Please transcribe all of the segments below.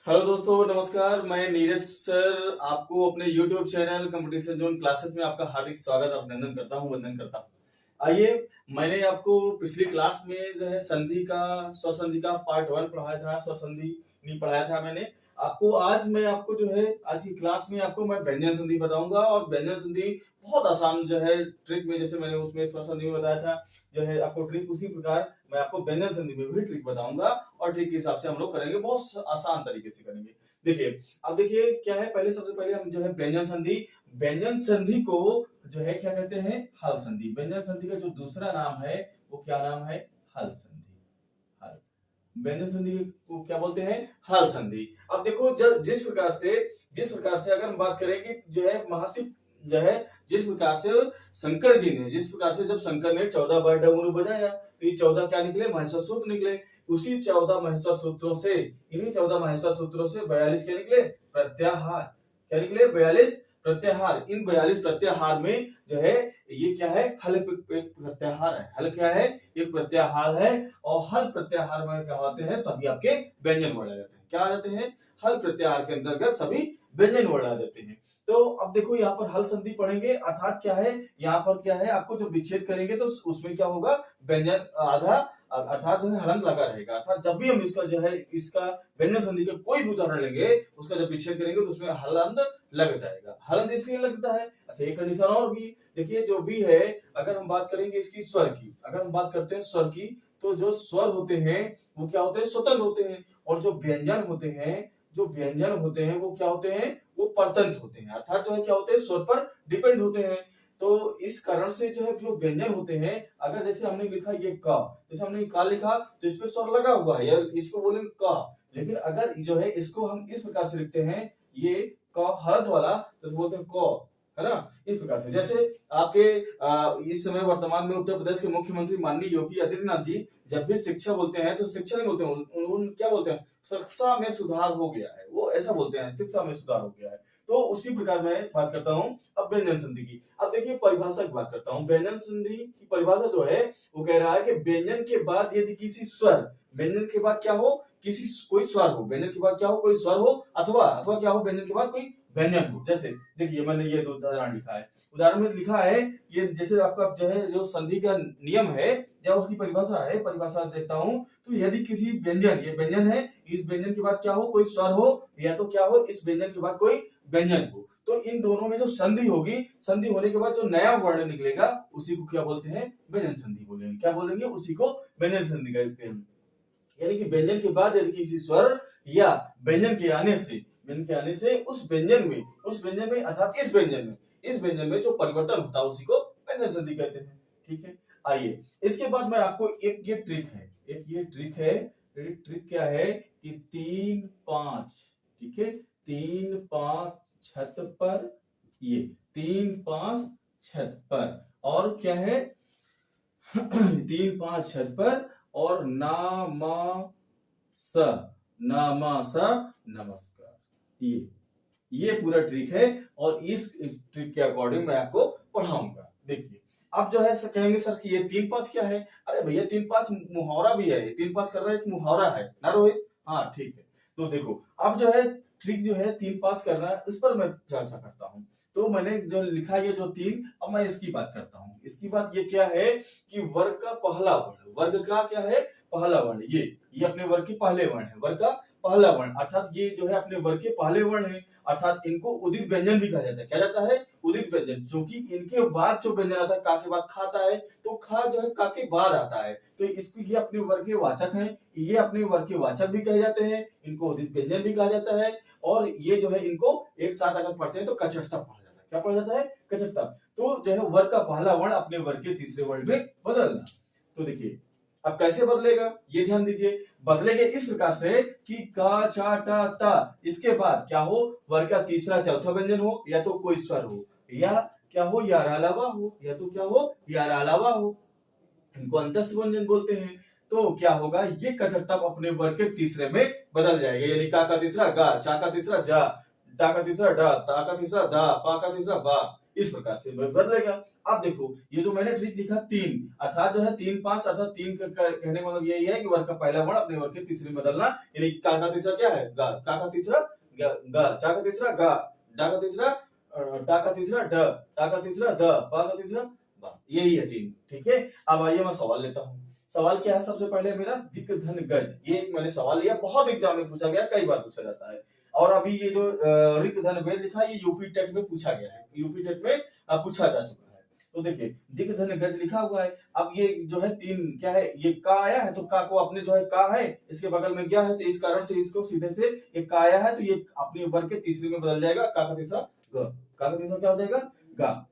Hello दोस्तों, नमस्कार। मैं नीरज सर आपको अपने YouTube channel competition zone classes में आपका हार्दिक स्वागत अभिनंदन करता हूं, वंदन करता हूं। आइए, मैंने आपको पिछली क्लास में जो है संधि का स्वसंधि का पार्ट 1 पढ़ाया था, स्वसंधि नहीं पढ़ाया था मैंने आपको। आज मैं आपको जो है आज की क्लास में आपको मैं व्यंजन संधि बताऊंगा, और व्यंजन संधि बहुत आसान जो है ट्रिक में, जैसे मैंने उसमें स्वसंधि में बताया था जो है आपको ट्रिक, उसी प्रकार मैं आपको व्यंजन संधि में भी ट्रिक बताऊंगा, और ट्रिक के हिसाब से हम लोग करेंगे, बहुत आसान तरीके से करेंगे। देखिए, अब देखिए क्या है, पहले सबसे पहले हम जो है व्यंजन संधि को जो है क्या कहते हैं, हल संधि। व्यंजन संधि का जो दूसरा नाम है वो क्या नाम है, हल संधि। हल व्यंजन संधि को क्या बोलते हैं, हल संधि। अब देखो, जब जिस प्रकार से अगर हम बात करें कि जो है महर्षि जो है जिस प्रकार से शंकर जी ने, जिस प्रकार से जब शंकर ने 14 बार डमरू बजाया तो ये 14 क्या निकले, महेश्वर सूत्र निकले। उसी 14 महेश्वर सूत्रों से, इन्हीं 14 महेश्वर सूत्रों से 42 क्या निकले, प्रत्याहार। क्या निकले, 42 प्रत्याहार। इन 42 प्रत्याहार में जो है ये क्या है, हल एक प्रत्याहार है। हल क्या है, एक प्रत्याहार है। और हल प्रत्याहार में क्या होते हैं, सभी आपके व्यंजन वर्ण आ जाते हैं। क्या आ जाते हैं, हल प्रत्याहार के अंतर्गत सभी व्यंजन वर्ण आ जाते हैं। तो अब देखो, यहाँ पर हल संधि पढ़ेंगे, अर्थात क्या है, यहाँ पर क्या है, आपको जब विच्छेद करेंगे तो उसमें क्या होगा, व्यंजन आधा अर्थात जो है हलंत लगा रहेगा। अर्थात जब भी हम इसका जो है इसका व्यंजन संधि का कोई भी उदाहरण लेंगे, उसका जब विच्छेद करेंगे तो उसमें हलंत लग जाएगा। हलंत इसलिए लगता है, अच्छा एक कंडीशन और भी। देखिए, जो भी है, अगर हम बात करेंगे इसकी स्वर की, अगर हम बात करते हैं स्वर की, तो जो स्वर होते हैं वो क्या होते हैं, स्वतंत्र होते हैं। और जो व्यंजन होते हैं, वो क्या होते हैं, वो परतंत्र होते हैं। अर्थात जो है क्या होते हैं, स्वर पर डिपेंड होते हैं। तो इस कारण से जो है जो व्यंजन होते हैं, अगर जैसे हमने लिखा ये क, जैसे हमने का लिखा तो इस पे स्वर लगा हुआ है, या इसको बोलेंगे क। लेकिन अगर जो है इसको हम इस प्रकार से लिखते हैं, ये क हलंत वाला, तो इसको बोलते हैं क, है ना। इस प्रकार से, जैसे आपके इस समय वर्तमान में उत्तर प्रदेश के मुख्यमंत्री माननीय योगी आदित्यनाथ जी जब भी शिक्षा बोलते हैं तो शिक्षा नहीं बोलते हैं, उन क्या बोलते हैं, शिक्षा में सुधार हो गया है, वो ऐसा बोलते हैं, शिक्षा में सुधार हो गया है। तो उसी प्रकार मैं बात करता हूं अब व्यंजन संधि की। अब देखिए, परिभाषा की बात करता हूं। व्यंजन संधि की परिभाषा जो है वो कह रहा है कि व्यंजन के बाद यदि किसी स्वर, व्यंजन के बाद क्या हो, किसी कोई स्वर हो, व्यंजन के बाद क्या हो, कोई स्वर हो, अथवा अथवा क्या हो, व्यंजन के बाद कोई व्यंजन हो। जैसे देखिए, मैंने ये दो उदाहरण लिखा है। उदाहरण में लिखा है, ये जैसे आपका जो है जो संधि का नियम है या उसकी परिभाषा है, परिभाषा देता हूं। तो यदि किसी व्यंजन, ये व्यंजन है, इस व्यंजन के बाद क्या हो, कोई स्वर हो, या तो क्या हो, इस व्यंजन के बाद कोई व्यंजन हो, तो इन दोनों में जो संधि होगी, संधि होने के बाद जो नया वर्ण निकलेगा उसी को क्या बोलते हैं, व्यंजन संधि बोलेंगे। क्या बोलेंगे, उसी को व्यंजन संधि कहते हैं। यानी कि व्यंजन के बाद यदि किसी स्वर या व्यंजन के आने से, उस व्यंजन में अर्थात इस व्यंजन में जो परिवर्तन होता है उसी को व्यंजन संधि कहते हैं। ठीक है, आइए इसके बाद मैं आपको एक ये ट्रिक है, ट्रिक क्या है कि 3-5, ठीक है, 3-5 छत पर, ये 3-5 छत पर, और क्या है 3-5 छत पर, और नमस्कार। ये पूरा ट्रिक है, और इस ट्रिक के अकॉर्डिंग मैं आपको पढ़ाऊंगा। देखिए, अब जो है कहेंगे सर कि ये 3-5 क्या है, अरे भैया 3-5 मुहावरा भी है, 3-5 कर रहा है, एक मुहावरा है ना रोहित। हाँ ठीक है, तो देखो अब जो है ट्रिक जो है 3-5 करना है, इस पर मैं चर्चा करता हूँ। तो मैंने जो लिखा है ये जो 3, अब मैं इसकी बात करता हूँ। इसकी बात ये क्या है कि वर्ग का पहला वर्ण, वर्ग का क्या है, पहला वर्ण, ये अपने वर्ग के पहले वर्ण है, वर्ग का पहला वर्ण, अर्थात ये जो है अपने वर्ग के पहले वर्ण है, अर्थात इनको उदित व्यंजन भी कहा जाता है। क्या जाता है, उदित व्यंजन, क्योंकि इनके बाद जो व्यंजन आता है, का के बाद खाता है, तो खा जो है का के बाद आता है, तो इसको ये अपने वर्ग के वाचक हैं, ये अपने वर्ग के वाचक भी कहे जाते हैं, इनको उदित व्यंजन भी कहा जाता है। और ये जो है इनको एक साथ अगर पढ़ते हैं तो कचटता पढ़ा जाता है। क्या पढ़ा जाता है, कचटता। तो जो है वर्ग का पहला वर्ण अपने वर्ग के तीसरे वर्ण में बदलना। तो देखिए अब कैसे बदलेगा, ये ध्यान दीजिए। बदलेंगे इस प्रकार से कि का चा टा ता, इसके बाद क्या हो, वर्ग का तीसरा चौथा व्यंजन हो, या तो कोई स्वर हो, या क्या हो, या अलावा हो, या तो क्या हो, या अलावा हो, इनको अंतस्थ व्यंजन बोलते हैं। तो क्या होगा, ये कचटता अपने वर्ग के तीसरे में बदल जाएगा। यानी का तीसरा गा, चा का तीसरा जा, डा का तीसरा डा, ता का तीसरा दा, पा का तीसरा बा, इस प्रकार से बदलेगा। अब देखो ये जो मैंने ट्रिक लिखा 3 अर्थात जो है 3 5 अर्थात 3 कहने का मतलब यही है कि वर्ग का पहला वर्ण अपने वर्ग के तीसरे में बदलना, यानी का तीसरा क्या है गा, का तीसरा गा, चा का तीसरा गा, डा का तीसरा टा का तीसरा ड, ता का तीसरा द, पा का तीसरा बा, यही है 3। ठीक है, अब आइए मैं सवाल लेता हूँ। सवाल क्या है, सबसे पहले मेरा दिक धन गज, ये एक मैंने सवाल लिया, बहुत एग्जाम में पूछा गया, कई बार पूछा जाता है। और अभी ये जो ऋक धन वेद लिखा, ये यूपी टेट में पूछा गया है, यूपी टेट में पूछा जा चुका है। तो देखिए दिक धन गज लिखा हुआ है, अब ये जो है 3 क्या है, ये का आया है, तो का को अपने जो है का है इसके बगल में क्या है, तो इस कारण से इसको सीधे से एक का आया है तो ये अपने वर्ग के तीसरे में बदल जाएगा, का का तीसरा ग, का का तीसरा क्या हो जाएगा गा।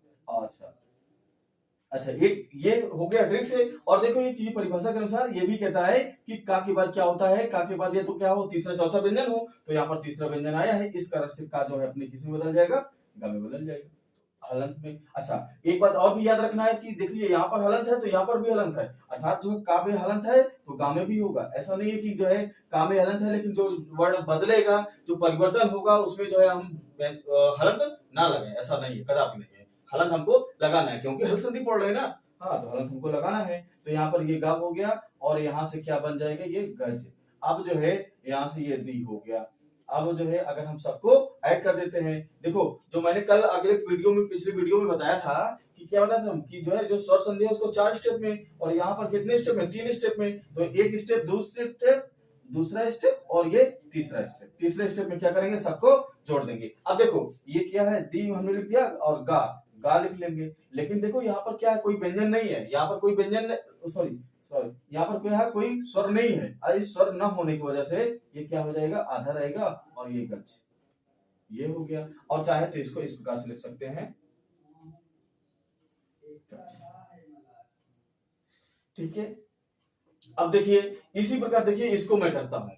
अच्छा ये हो गया ट्रिक से। और देखो ये परिभाषा के अनुसार ये भी कहता है कि का के बाद क्या होता है, का के बाद ये तो क्या हो तीसरा चौथा व्यंजन हो, तो यहाँ पर तीसरा व्यंजन आया है, इस कारण से का जो है अपने किस में बदल जाएगा, गा में बदल जाएगा, हलंत में। अच्छा एक बात और भी याद रखना है कि देखिए यहाँ पर हलंत है तो यहाँ पर भी हलंत है, अर्थात जो है का में हलंत है तो गा में भी होगा। ऐसा नहीं है कि जो है का में हलंत है लेकिन जो वर्ण बदलेगा, जो परिवर्तन होगा उसमें जो है हम हलंत ना लगाए, ऐसा नहीं है, कदापि नहीं है। हलंत हमको लगाना है क्योंकि हल संधि पढ़ रहे हैं ना, हाँ तो हलंत हमको लगाना है। तो यहाँ पर ये गा हो गया और यहाँ से क्या बन जाएगा, ये गज। अब जो है यहाँ से ये दी हो गया। अब जो है अगर हम सबको ऐड कर देते हैं, देखो जो मैंने कल अगले वीडियो में पिछले वीडियो में बताया था कि क्या बताया था कि जो है जो स्वर संधि है उसको 4 स्टेप में, और यहाँ पर कितने स्टेप में, 3 स्टेप में। तो एक स्टेप, दूसरा स्टेप और ये तीसरा स्टेप। तीसरे स्टेप में क्या करेंगे, सबको जोड़ देंगे। अब देखो ये क्या है, दी हमने लिख दिया और गा लिख लेंगे, लेकिन देखो यहाँ पर क्या है, कोई व्यंजन नहीं है, यहाँ पर कोई व्यंजन सॉरी यहाँ पर क्या है, कोई स्वर नहीं है। इस स्वर न होने की वजह से ये क्या हो जाएगा, आधा रहेगा और ये गज, ये हो गया। और चाहे तो इसको इस प्रकार से लिख सकते हैं, ठीक है। अब देखिए इसी प्रकार देखिए इसको मैं करता हूं,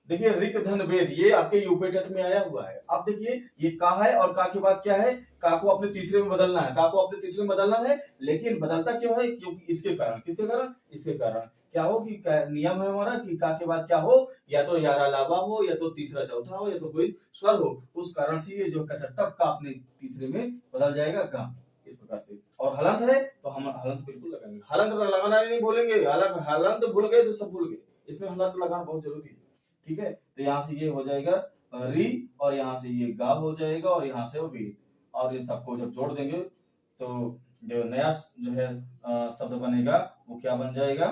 देखिए ऋक धन वेद ये आपके यूपी टेट में आया हुआ है। अब देखिए ये का है और का के बाद क्या है, का को अपने तीसरे में बदलना है, का को अपने तीसरे में बदलना है, लेकिन बदलता क्यों है, क्योंकि इसके कारण, किसके कारण, इसके कारण क्या हो कि नियम है हमारा कि का के बाद क्या हो, या तो यारा लावा हो, या तो तीसरा चौथा हो, या तो कोई स्वर हो, उस कारण से ये जो कचरतब का अपने तीसरे में बदल जाएगा गा, इस प्रकार से। और हलंत है तो हम हलंत बिल्कुल लगाएंगे, हलंत लगाना नहीं बोलेंगे, हलंत भूल गए तो सब भूल गए, इसमें हलंत लगाना बहुत जरूरी है, ठीक है। तो यहाँ से ये हो जाएगा री और यहाँ से ये गा हो जाएगा और यहाँ से वी, और इन सबको जब जोड़ देंगे तो जो नया जो है शब्द बनेगा वो क्या बन जाएगा,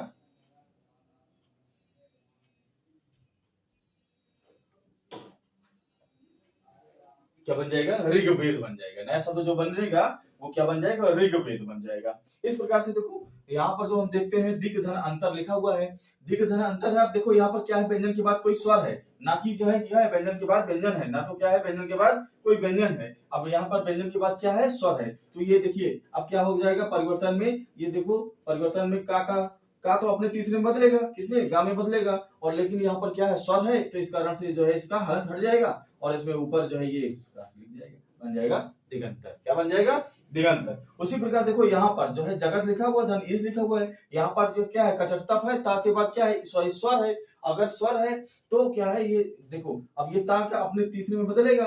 क्या बन जाएगा, ऋग्वेद बन जाएगा। नया शब्द जो बनेगा वो क्या बन जाएगा, ऋग्वेद बन जाएगा। इस प्रकार से देखो यहाँ पर जो हम देखते हैं दिक धन अंतर लिखा हुआ है, दिक धन अंतर है। आप देखो यहाँ पर क्या है, व्यंजन के बाद कोई स्वर है, ना कि जो है क्या है व्यंजन के बाद व्यंजन है, ना तो क्या है व्यंजन के बाद कोई व्यंजन है। अब यहाँ पर व्यंजन के बाद क्या है, स्वर है। तो ये देखिए अब क्या हो जाएगा परिवर्तन में, ये देखो परिवर्तन में का तो अपने तीसरे में बदलेगा, किसमें, गा में बदलेगा, और लेकिन यहाँ पर क्या है, स्वर है, तो इस कारण से जो है इसका हलंत हट जाएगा और इसमें ऊपर जो है ये लिख जाएगा, बन जाएगा दिगंतर। क्या बन जाएगा, दिगंतर। उसी प्रकार देखो यहाँ पर जो है जगत लिखा हुआ, धन ईश लिखा हुआ है, यहाँ पर जो क्या है कचटतप है, ता के बाद क्या है स्वर है। अगर स्वर है तो क्या है, ये देखो अब ये ता का अपने तीसरे में बदलेगा,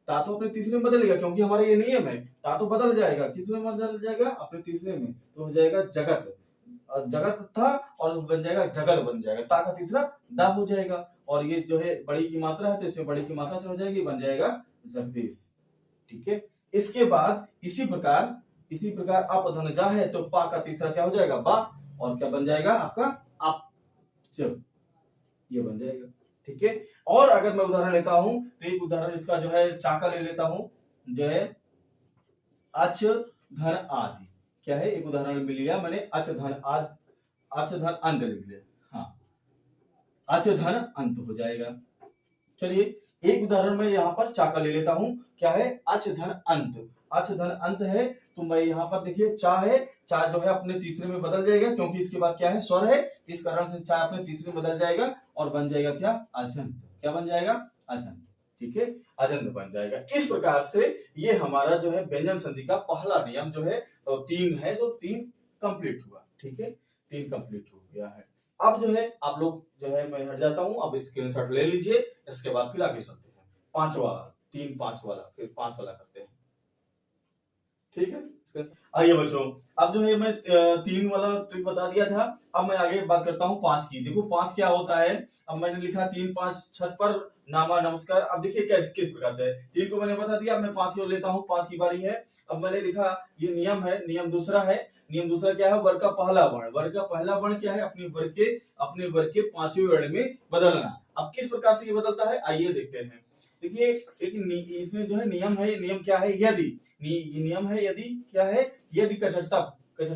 ता तो अपने तीसरे में बदलेगा क्योंकि हमारा ये नियम है, ता तो बदल जाएगा, किस में बदल जाएगा, अपने तीसरे में, तो हो जाएगा जगत, जगत था और बन जाएगा जगत, बन जाएगा, ता का तीसरा दा हो जाएगा, और ये जो है बड़ी की मात्रा है तो इसमें बड़ी की मात्रा चल जाएगी, बन जाएगा जगदीश, ठीक है। इसके बाद इसी प्रकार आप धनजा है तो पा का तीसरा क्या हो जाएगा, बा, और क्या बन जाएगा आपका आप, ये बन जाएगा, ठीक है। और अगर मैं उदाहरण लेता हूं तो एक उदाहरण इसका जो है चाका ले लेता हूं, जो है अच धन आदि, क्या है, एक उदाहरण मिल लिया मैंने, अच धन आदि, अच धन अंत लिख लिया, हाँ अच धन अंत हो जाएगा। चलिए एक उदाहरण में यहाँ पर चाका ले लेता हूं, क्या है, अच धन अंत, अच धन अंत है, तो मैं यहाँ पर देखिए चा है, चा जो है अपने तीसरे में बदल जाएगा क्योंकि इसके बाद क्या है, स्वर है, इस कारण से चा अपने तीसरे में बदल जाएगा और बन जाएगा क्या, अजंत, क्या बन जाएगा, अजंत, ठीक है, अजंत बन जाएगा। इस प्रकार से ये हमारा जो है व्यंजन संधि का पहला नियम जो है 3 है, जो 3 कंप्लीट हुआ, ठीक है, 3 कंप्लीट हो गया है। अब जो है आप लोग जो है मैं हट जाता हूं, अब स्क्रीनशॉट ले लीजिए, इसके बाद फिर आगे चलते हैं 5 वाला, 3 5 वाला, फिर 5 वाला करते हैं। ठीक है। आइए बच्चों, अब जो है मैं 3 वाला ट्रिक बता दिया था। अब मैं आगे बात करता हूँ 5 की। देखो 5 क्या होता है। अब मैंने लिखा 3 5 छत पर नामा नमस्कार। अब देखिए किस प्रकार से है। 3 को मैंने बता दिया, अब मैं 5 को लेता हूँ, 5 की बारी है। अब मैंने लिखा ये नियम है, नियम दूसरा है। नियम दूसरा क्या है, वर्ग का पहला वर्ण। वर्ग का पहला वर्ण क्या है, अपने वर्ग के 5वें वर्ण में बदलना। अब किस प्रकार से ये बदलता है, आइए देखते हैं। देखिए इसमें जो है नियम है, ये नियम क्या है, यदि ये नियम है, यदि क्या है, यदि कचटतप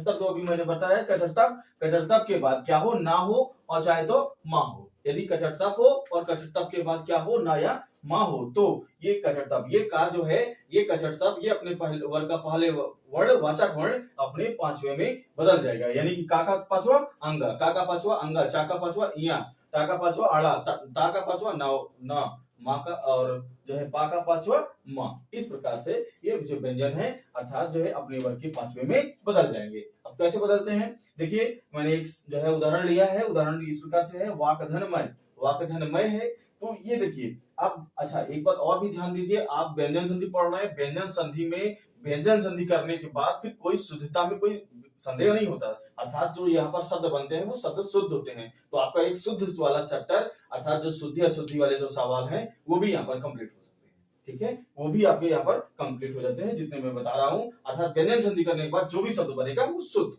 तो अभी मैंने बताया, कचटतप के बाद क्या हो, ना हो और चाहे तो माँ हो। यदि कचटतप हो और कचटतप के बाद क्या हो, ना या माँ हो, तो ये कचटतप, ये का जो है, ये कचटतप ये अपने पहले वर्ग का पहले वर्ण वाचक वर्ण अपने 5वें में बदल जाएगा। यानी कि का 5वां अंग, का 5वां अंग, चा का 5वां इया, ता का 5वां आड़ा, ता का 5वां ना, माँ का, और जो है पा का 5वां माँ। इस प्रकार से ये जो व्यंजन है अर्थात जो है अपने वर्ग के 5वें में बदल जाएंगे। अब कैसे बदलते हैं, देखिए मैंने एक जो है उदाहरण लिया है। उदाहरण इस प्रकार से है, वाकधनमय है। तो ये देखिए, अब अच्छा एक बात और भी ध्यान दीजिए, आप व्यंजन संधि पढ़ रहे हैं, व्यंजन संधि में व्यंजन संधि करने के बाद फिर कोई शुद्धता में कोई संदेह नहीं होता। अर्थात जो यहाँ पर शब्द बनते हैं वो शब्द शुद्ध होते हैं। तो आपका एक शुद्ध वाला चैप्टर अर्थात जो शुद्धि अशुद्धि वाले जो सवाल हैं वो भी यहाँ पर कंप्लीट हो सकते हैं। ठीक है, वो भी आपके यहाँ पर कंप्लीट हो जाते हैं जितने मैं बता रहा हूँ। अर्थात व्यंजन संधि करने के बाद जो भी शब्द बनेगा वो शुद्ध।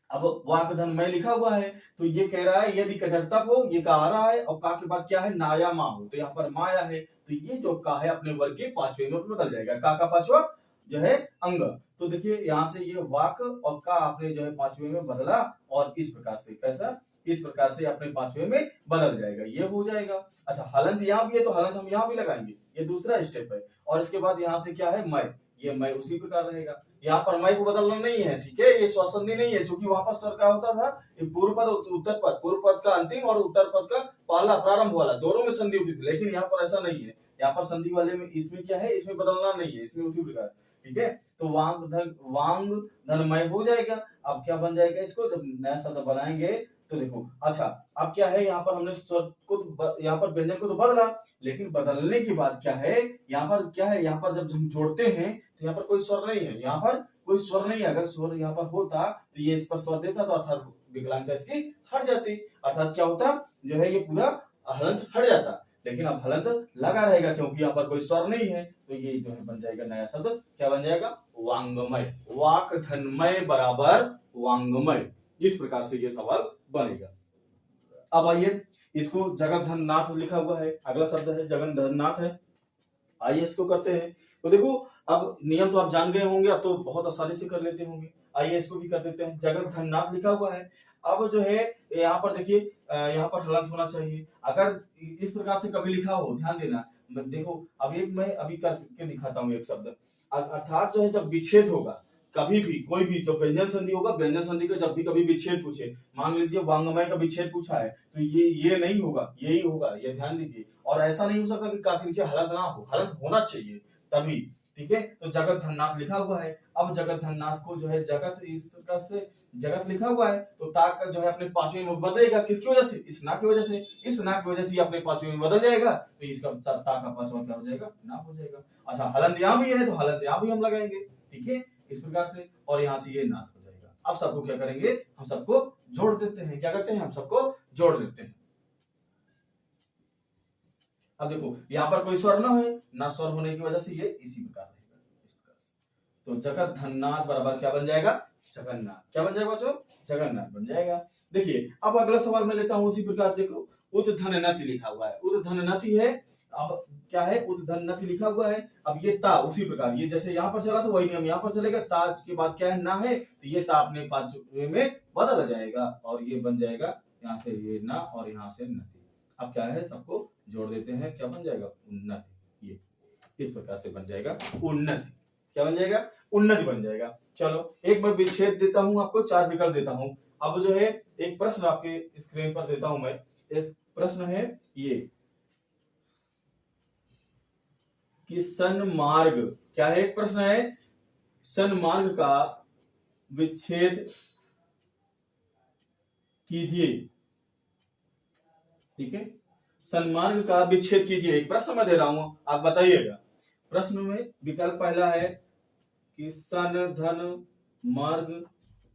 अब वाकधनमय लिखा हुआ है, तो ये कह रहा है यदि कचटतप हो, ये का आ रहा है, और का के बाद क्या है, नाया माँ हो, तो यहाँ पर माया है, तो ये जो का है अपने वर्ग के 5वें में बदल जाएगा। का 5वां जो है अंग। तो देखिए यहाँ से ये वाक और का आपने जो है 5वें में बदला, और इस प्रकार से कैसा, इस प्रकार से अपने 5वें में बदल जाएगा, ये हो जाएगा। अच्छा हलंत यहाँ भी है, तो हलंत हम यहाँ भी लगाएंगे, ये दूसरा स्टेप है। और इसके बाद यहाँ से क्या है, मय, ये मय उसी प्रकार रहेगा। यहाँ पर मय को बदलना नहीं है, ठीक है, ये स्वसंधि नहीं है, क्योंकि वहां पर स्वर क्या होता था, पूर्व पद उत्तर पद, पूर्व पद का अंतिम और उत्तर पद का पहला प्रारंभ वाला दोनों में संधि होती थी, लेकिन यहाँ पर ऐसा नहीं है। यहाँ पर संधि वाले में इसमें क्या है, इसमें बदलना नहीं है, इसमें उसी प्रकार। ठीक है, तो वांग धनमय हो जाएगा। अब क्या बन जाएगा, इसको जब नया शब्द बनाएंगे तो देखो, अच्छा अब क्या है, यहाँ पर हमने स्वर को यहाँ पर व्यंजन को तो बदला, लेकिन बदलने के बाद क्या है, यहाँ पर क्या है, यहाँ पर जब हम जोड़ते हैं तो यहाँ पर कोई स्वर नहीं है, यहाँ पर कोई स्वर नहीं है। अगर स्वर यहाँ पर होता तो ये इस पर स्वर देता, तो अर्थात विकलांगता इसकी हट जाती, अर्थात क्या होता, जो है ये पूरा हलंत हट जाता। लेकिन अब हलंत लगा रहेगा क्योंकि यहाँ पर कोई स्वर नहीं है, तो ये जो है बन जाएगा नया शब्द, क्या बन जाएगा, वांगमय। वाकधनमय बराबर वांगमय, इस प्रकार से ये सवाल बनेगा। अब आइए, इसको जगन्नाथ लिखा हुआ है, अगला शब्द है जगन्नाथ है। आइए इसको करते हैं। तो देखो अब नियम तो आप जान गए होंगे, अब तो बहुत आसानी से कर लेते होंगे। आइए इसको भी कर देते हैं, जगन्नाथ लिखा हुआ है। अब जो है यहाँ पर देखिए, यहाँ पर हलंत होना चाहिए। अगर इस प्रकार से कभी लिखा हो, ध्यान देना, देखो अब एक मैं अभी करके दिखाता हूँ एक शब्द। अर्थात जो है जब विच्छेद होगा, कभी भी कोई भी जो व्यंजन संधि होगा, व्यंजन संधि का जब भी कभी विच्छेद पूछे, मान लीजिए वांगमय का विच्छेद पूछा है, तो ये नहीं होगा, यही होगा, ये ध्यान दीजिए। और ऐसा नहीं हो सकता कि का के नीचे हलंत ना हो, हलंत होना चाहिए तभी। ठीक है, तो जगत धननाथ लिखा हुआ है। अब जगत धननाथ को जो है जगत इस प्रकार से जगत लिखा हुआ है, तो ताक जो है अपने 5वें में बदलेगा, किसकी वजह से, इस ना की वजह से, इस ना की वजह से अपने 5वें में बदल जाएगा, तो इसका ता का 5वां क्या हो जाएगा, ना हो जाएगा। अच्छा हलंत यहाँ भी है, तो हलंत यहाँ भी हम लगाएंगे, ठीक है, इस प्रकार से, और यहाँ से ये नाथ हो जाएगा। अब सबको क्या करेंगे, हम सबको जोड़ देते हैं, क्या करते हैं, हम सबको जोड़ देते हैं। अब देखो यहाँ पर कोई स्वर ना है, ना स्वर होने की वजह से ये इसी प्रकार रहेगा। तो जगत धननाथ बराबर क्या बन जाएगा, जगन्नाथ, क्या बन जाएगा बच्चों, जगन्नाथ बन जाएगा। देखिए अब अगला सवाल मैं लेता हूं उसी प्रकार, देखो उद्धननति लिखा हुआ है, उद्धननति है। अब क्या है, उद्धननति लिखा हुआ है। अब ये ता उसी प्रकार, ये जैसे यहाँ पर चला तो वही नियम यहाँ पर चलेगा। ता के बाद क्या है, ना है, तो ये ता अपने 5वें में बदल जाएगा, और ये बन जाएगा यहाँ से ये ना, और यहाँ से नति। अब क्या है, सबको जोड़ देते हैं, क्या बन जाएगा, उन्नति। ये इस प्रकार से बन जाएगा उन्नति, क्या बन जाएगा, उन्नति बन जाएगा। चलो एक मैं विच्छेद देता हूं आपको, 4 विकल्प देता हूं। अब जो है एक प्रश्न आपके स्क्रीन पर देता हूं मैं, एक प्रश्न है ये कि सन्मार्ग, क्या है, एक प्रश्न है, सन्मार्ग का विच्छेद कीजिए। ठीक है, सन्मार्ग का विच्छेद कीजिए, एक प्रश्न मैं दे रहा हूं, आप बताइएगा। प्रश्न में विकल्प पहला है कि सन धन मार्ग,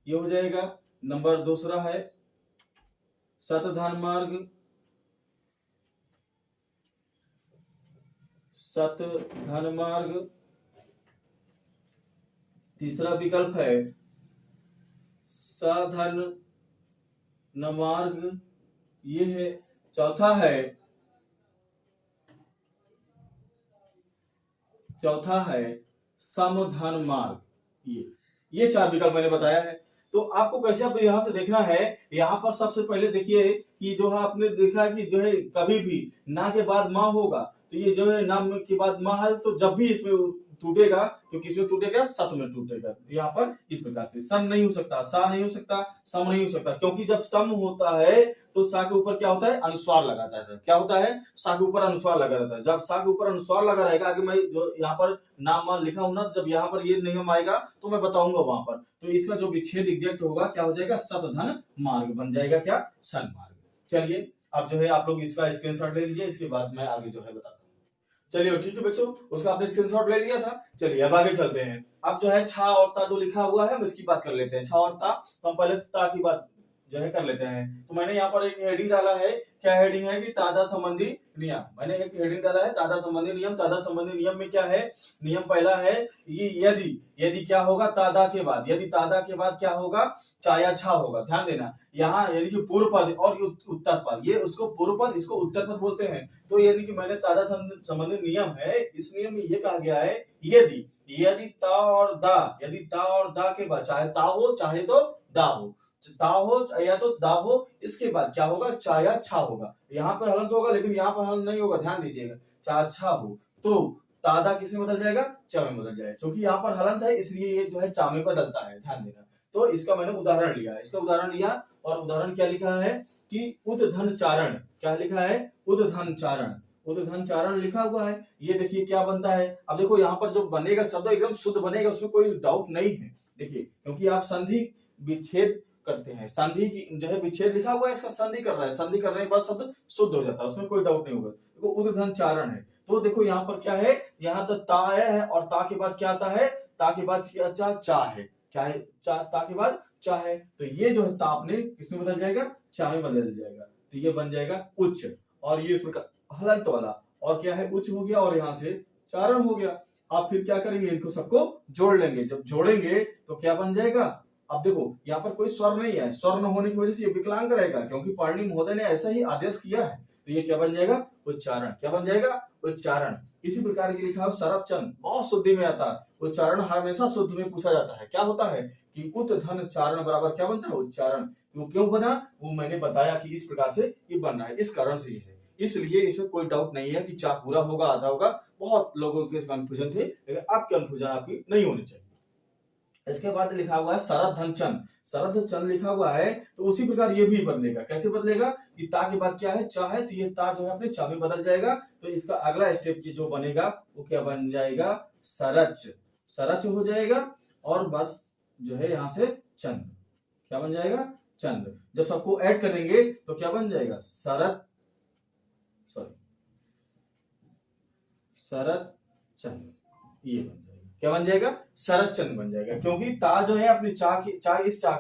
ये हो जाएगा। नंबर दूसरा है सत धन मार्ग, सत धन मार्ग। तीसरा विकल्प है साधन न मार्ग, ये है। चौथा है समधन मार्ग, ये चार विकल्प मैंने बताया है। तो आपको कैसे आप यहां से देखना है, यहाँ पर सबसे पहले देखिए कि जो है आपने देखा कि जो है कभी भी ना के बाद माँ होगा, तो ये जो है नाम के बाद माँ है, तो जब भी इसमें टूटेगा तो किसमें टूटेगा, सत में टूटेगा। यहाँ पर इस प्रकार से सन नहीं हो सकता, सा नहीं हो सकता, सम नहीं हो सकता, क्योंकि जब सम होता है तो सा के ऊपर क्या होता है, अनुस्वार लगाता है। क्या होता है, सा के ऊपर अनुस्वार लगा रहता है। जब सा के ऊपर अनुस्वार लगा रहेगा, आगे मैं जो यहाँ पर नाम लिखा हूं ना, जब यहाँ पर ये नियम आएगा तो मैं बताऊंगा वहां पर, तो इसका जो विच्छेद एग्जैक्ट होगा क्या हो जाएगा, सतधन मार्ग बन जाएगा, क्या, सन मार्ग। चलिए अब जो है आप लोग इसका स्क्रीनशॉट ले लीजिए, इसके बाद मैं आगे जो है बताता हूँ। चलिए ठीक है बच्चों, उसका आपने स्क्रीनशॉट ले लिया था। चलिए अब आगे चलते हैं। अब जो है छा और ता जो लिखा हुआ है हम इसकी बात कर लेते हैं। छा और ता, तो हम पहले ता की बात जो है कर लेते हैं। तो मैंने यहाँ पर एक हेडिंग डाला है, क्या हेडिंग है कि तादा संबंधी नियम। मैंने एक हेडिंग डाला है तादा संबंधी नियम। तादा संबंधी नियम में क्या है, नियम पहला है ये यदि क्या होगा तादा के बाद, यदि तादा के बाद क्या होगा, चाया छा होगा। ध्यान देना, यहाँ यानी कि पूर्व पद और उत्तर पद, ये उसको पूर्व पद, इसको उत्तर पद बोलते हैं। तो यानी कि मैंने तादा संबंधी नियम है, इस नियम में ये कहा गया है यदि ता और दा, यदि ता और दा के बाद चाहे ता हो चाहे तो दा हो, ता हो या तो दा हो, इसके बाद क्या होगा, चा या छा होगा। यहाँ पर हलंत होगा लेकिन यहाँ पर हलंत नहीं होगा, ध्यान दीजिएगा। चा छा हो तो तादा किस में बदल जाएगा, च में बदल जाएगा। क्योंकि यहाँ पर हलंत है इसलिए ये जो है चा में बदलता है, ध्यान देना। तो इसका मैंने उदाहरण लिया, इसका उदाहरण लिया, और उदाहरण क्या लिखा है कि उद्धन चारण, क्या लिखा है, उद्धन चारण, उद्धन चारण लिखा हुआ है। ये देखिए क्या बनता है। अब देखो यहाँ पर जो बनेगा शब्द एकदम शुद्ध बनेगा, उसमें कोई डाउट नहीं है। देखिए क्योंकि आप संधि विच्छेद करते हैं, संधि की जो है विच्छेद लिखा हुआ है, इसका संधि कर रहा है, संधि करने के बाद शब्द शुद्ध हो जाता है, उसमें कोई डाउट नहीं होगा। देखो उद्धन चारण है, तो देखो यहाँ पर क्या है, यहाँ तो ता आया है और ता के बाद क्या आता है, ता के बाद क्या, चा है, क्या है, ता के बाद चा है। तो ये जो है ता अपने किसमें बदल जाएगा, चा में बदल जाएगा। तो ये बन जाएगा उच्च, और ये इस प्रकार हलंत वाला, और क्या है, उच्च हो गया, और यहाँ से चारण हो गया। आप फिर क्या करेंगे, इनको सबको जोड़ लेंगे। जब जोड़ेंगे तो क्या बन जाएगा, अब देखो यहाँ पर कोई स्वर नहीं है, स्वर न होने की वजह से ये विकलांग रहेगा, क्योंकि पाणिनि महोदय ने ऐसा ही आदेश किया है। तो ये क्या बन जाएगा, उच्चारण, क्या बन जाएगा, उच्चारण। इसी प्रकार की लिखा हो शरद चंद, बहुत शुद्धि में आता है। उच्चारण हमेशा शुद्ध में पूछा जाता है। क्या होता है कि उद्धन चारण बराबर क्या बनता है, उच्चारण। वो क्यों बना, वो मैंने बताया कि इस प्रकार से ये बन रहा है, इस कारण से ये है, इसलिए इसमें कोई डाउट नहीं है कि चा पूरा होगा आधा होगा। बहुत लोगों के कंफ्यूजन थे, लेकिन आप कंफ्यूजन आपकी नहीं होनी चाहिए। इसके बाद लिखा हुआ है शरद धन चंद, शरद चंद लिखा हुआ है, तो उसी प्रकार ये भी बदलेगा। कैसे बदलेगा कि ता के बाद क्या है, चा है, तो ये ता जो है अपने चा में बदल जाएगा। तो इसका अगला स्टेप की जो बनेगा वो क्या बन जाएगा, सरच, सरच हो जाएगा। और बस जो है यहाँ से चंद, क्या बन जाएगा, चंद। जब सबको ऐड करेंगे तो क्या बन जाएगा, शरद, सॉरी शरद चंद, ये बन जाएगा, क्या बन जाएगा, शरद चंद बन जाएगा। क्योंकि ता जो है अपनी चा की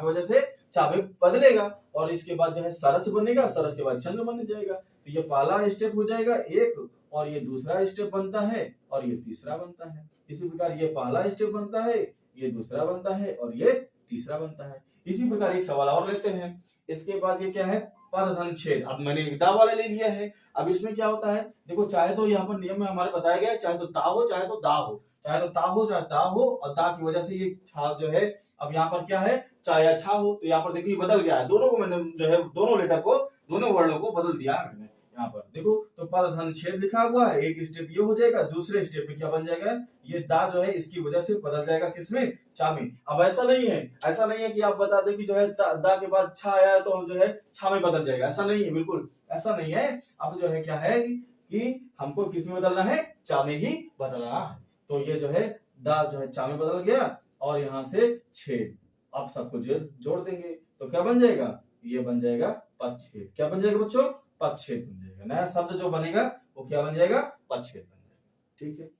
वजह से चा में बदलेगा, और इसके बाद जो है सरच बनेगा, सरच के बाद चंद बन जाएगा। तो ये पहला स्टेप हो जाएगा एक, और ये दूसरा स्टेप बनता है, और ये तीसरा बनता है। इसी प्रकार ये पहला स्टेप बनता है, ये दूसरा बनता है, और ये तीसरा बनता है। इसी प्रकार एक सवाल और लेते हैं। इसके बाद ये क्या है, पद धन छेद। अब मैंने एक दा वाला ले लिया है। अब इसमें क्या होता है, देखो चाहे तो यहाँ पर नियम में हमारे बताया गया है, चाहे तो ता हो चाहे तो दा हो, चाहे तो ता हो चाहे दा हो, और ता की वजह से ये छा जो है, अब यहाँ पर क्या है, चा या छा हो, तो यहाँ पर देखिए बदल गया है। दोनों को मैंने जो है, दोनों लेटर को, दोनों वर्णों को बदल दिया है मैंने यहाँ पर। देखो तो पद धन छेद लिखा हुआ है, एक स्टेप ये हो जाएगा, दूसरे स्टेप में क्या बन जाएगा, ये दा जो है इसकी वजह से बदल जाएगा किसमें, चा में। अब ऐसा नहीं है, ऐसा नहीं है कि आप बता दें कि जो है दा के बाद छा आया तो हम जो है छा में बदल जाएगा, ऐसा नहीं है, बिल्कुल ऐसा नहीं है। अब जो है क्या है कि हमको किस में बदलना है, चा में ही बदलना है। तो ये जो है दा जो है चा में बदल गया, और यहाँ से छेद, आप सबको जोड़ देंगे तो क्या बन जाएगा, ये बन जाएगा पदछेद। क्या बन जाएगा बच्चों, पदछेद बन जाएगा। नया शब्द जो बनेगा वो क्या बन जाएगा, पदछेद बन जाएगा। ठीक है,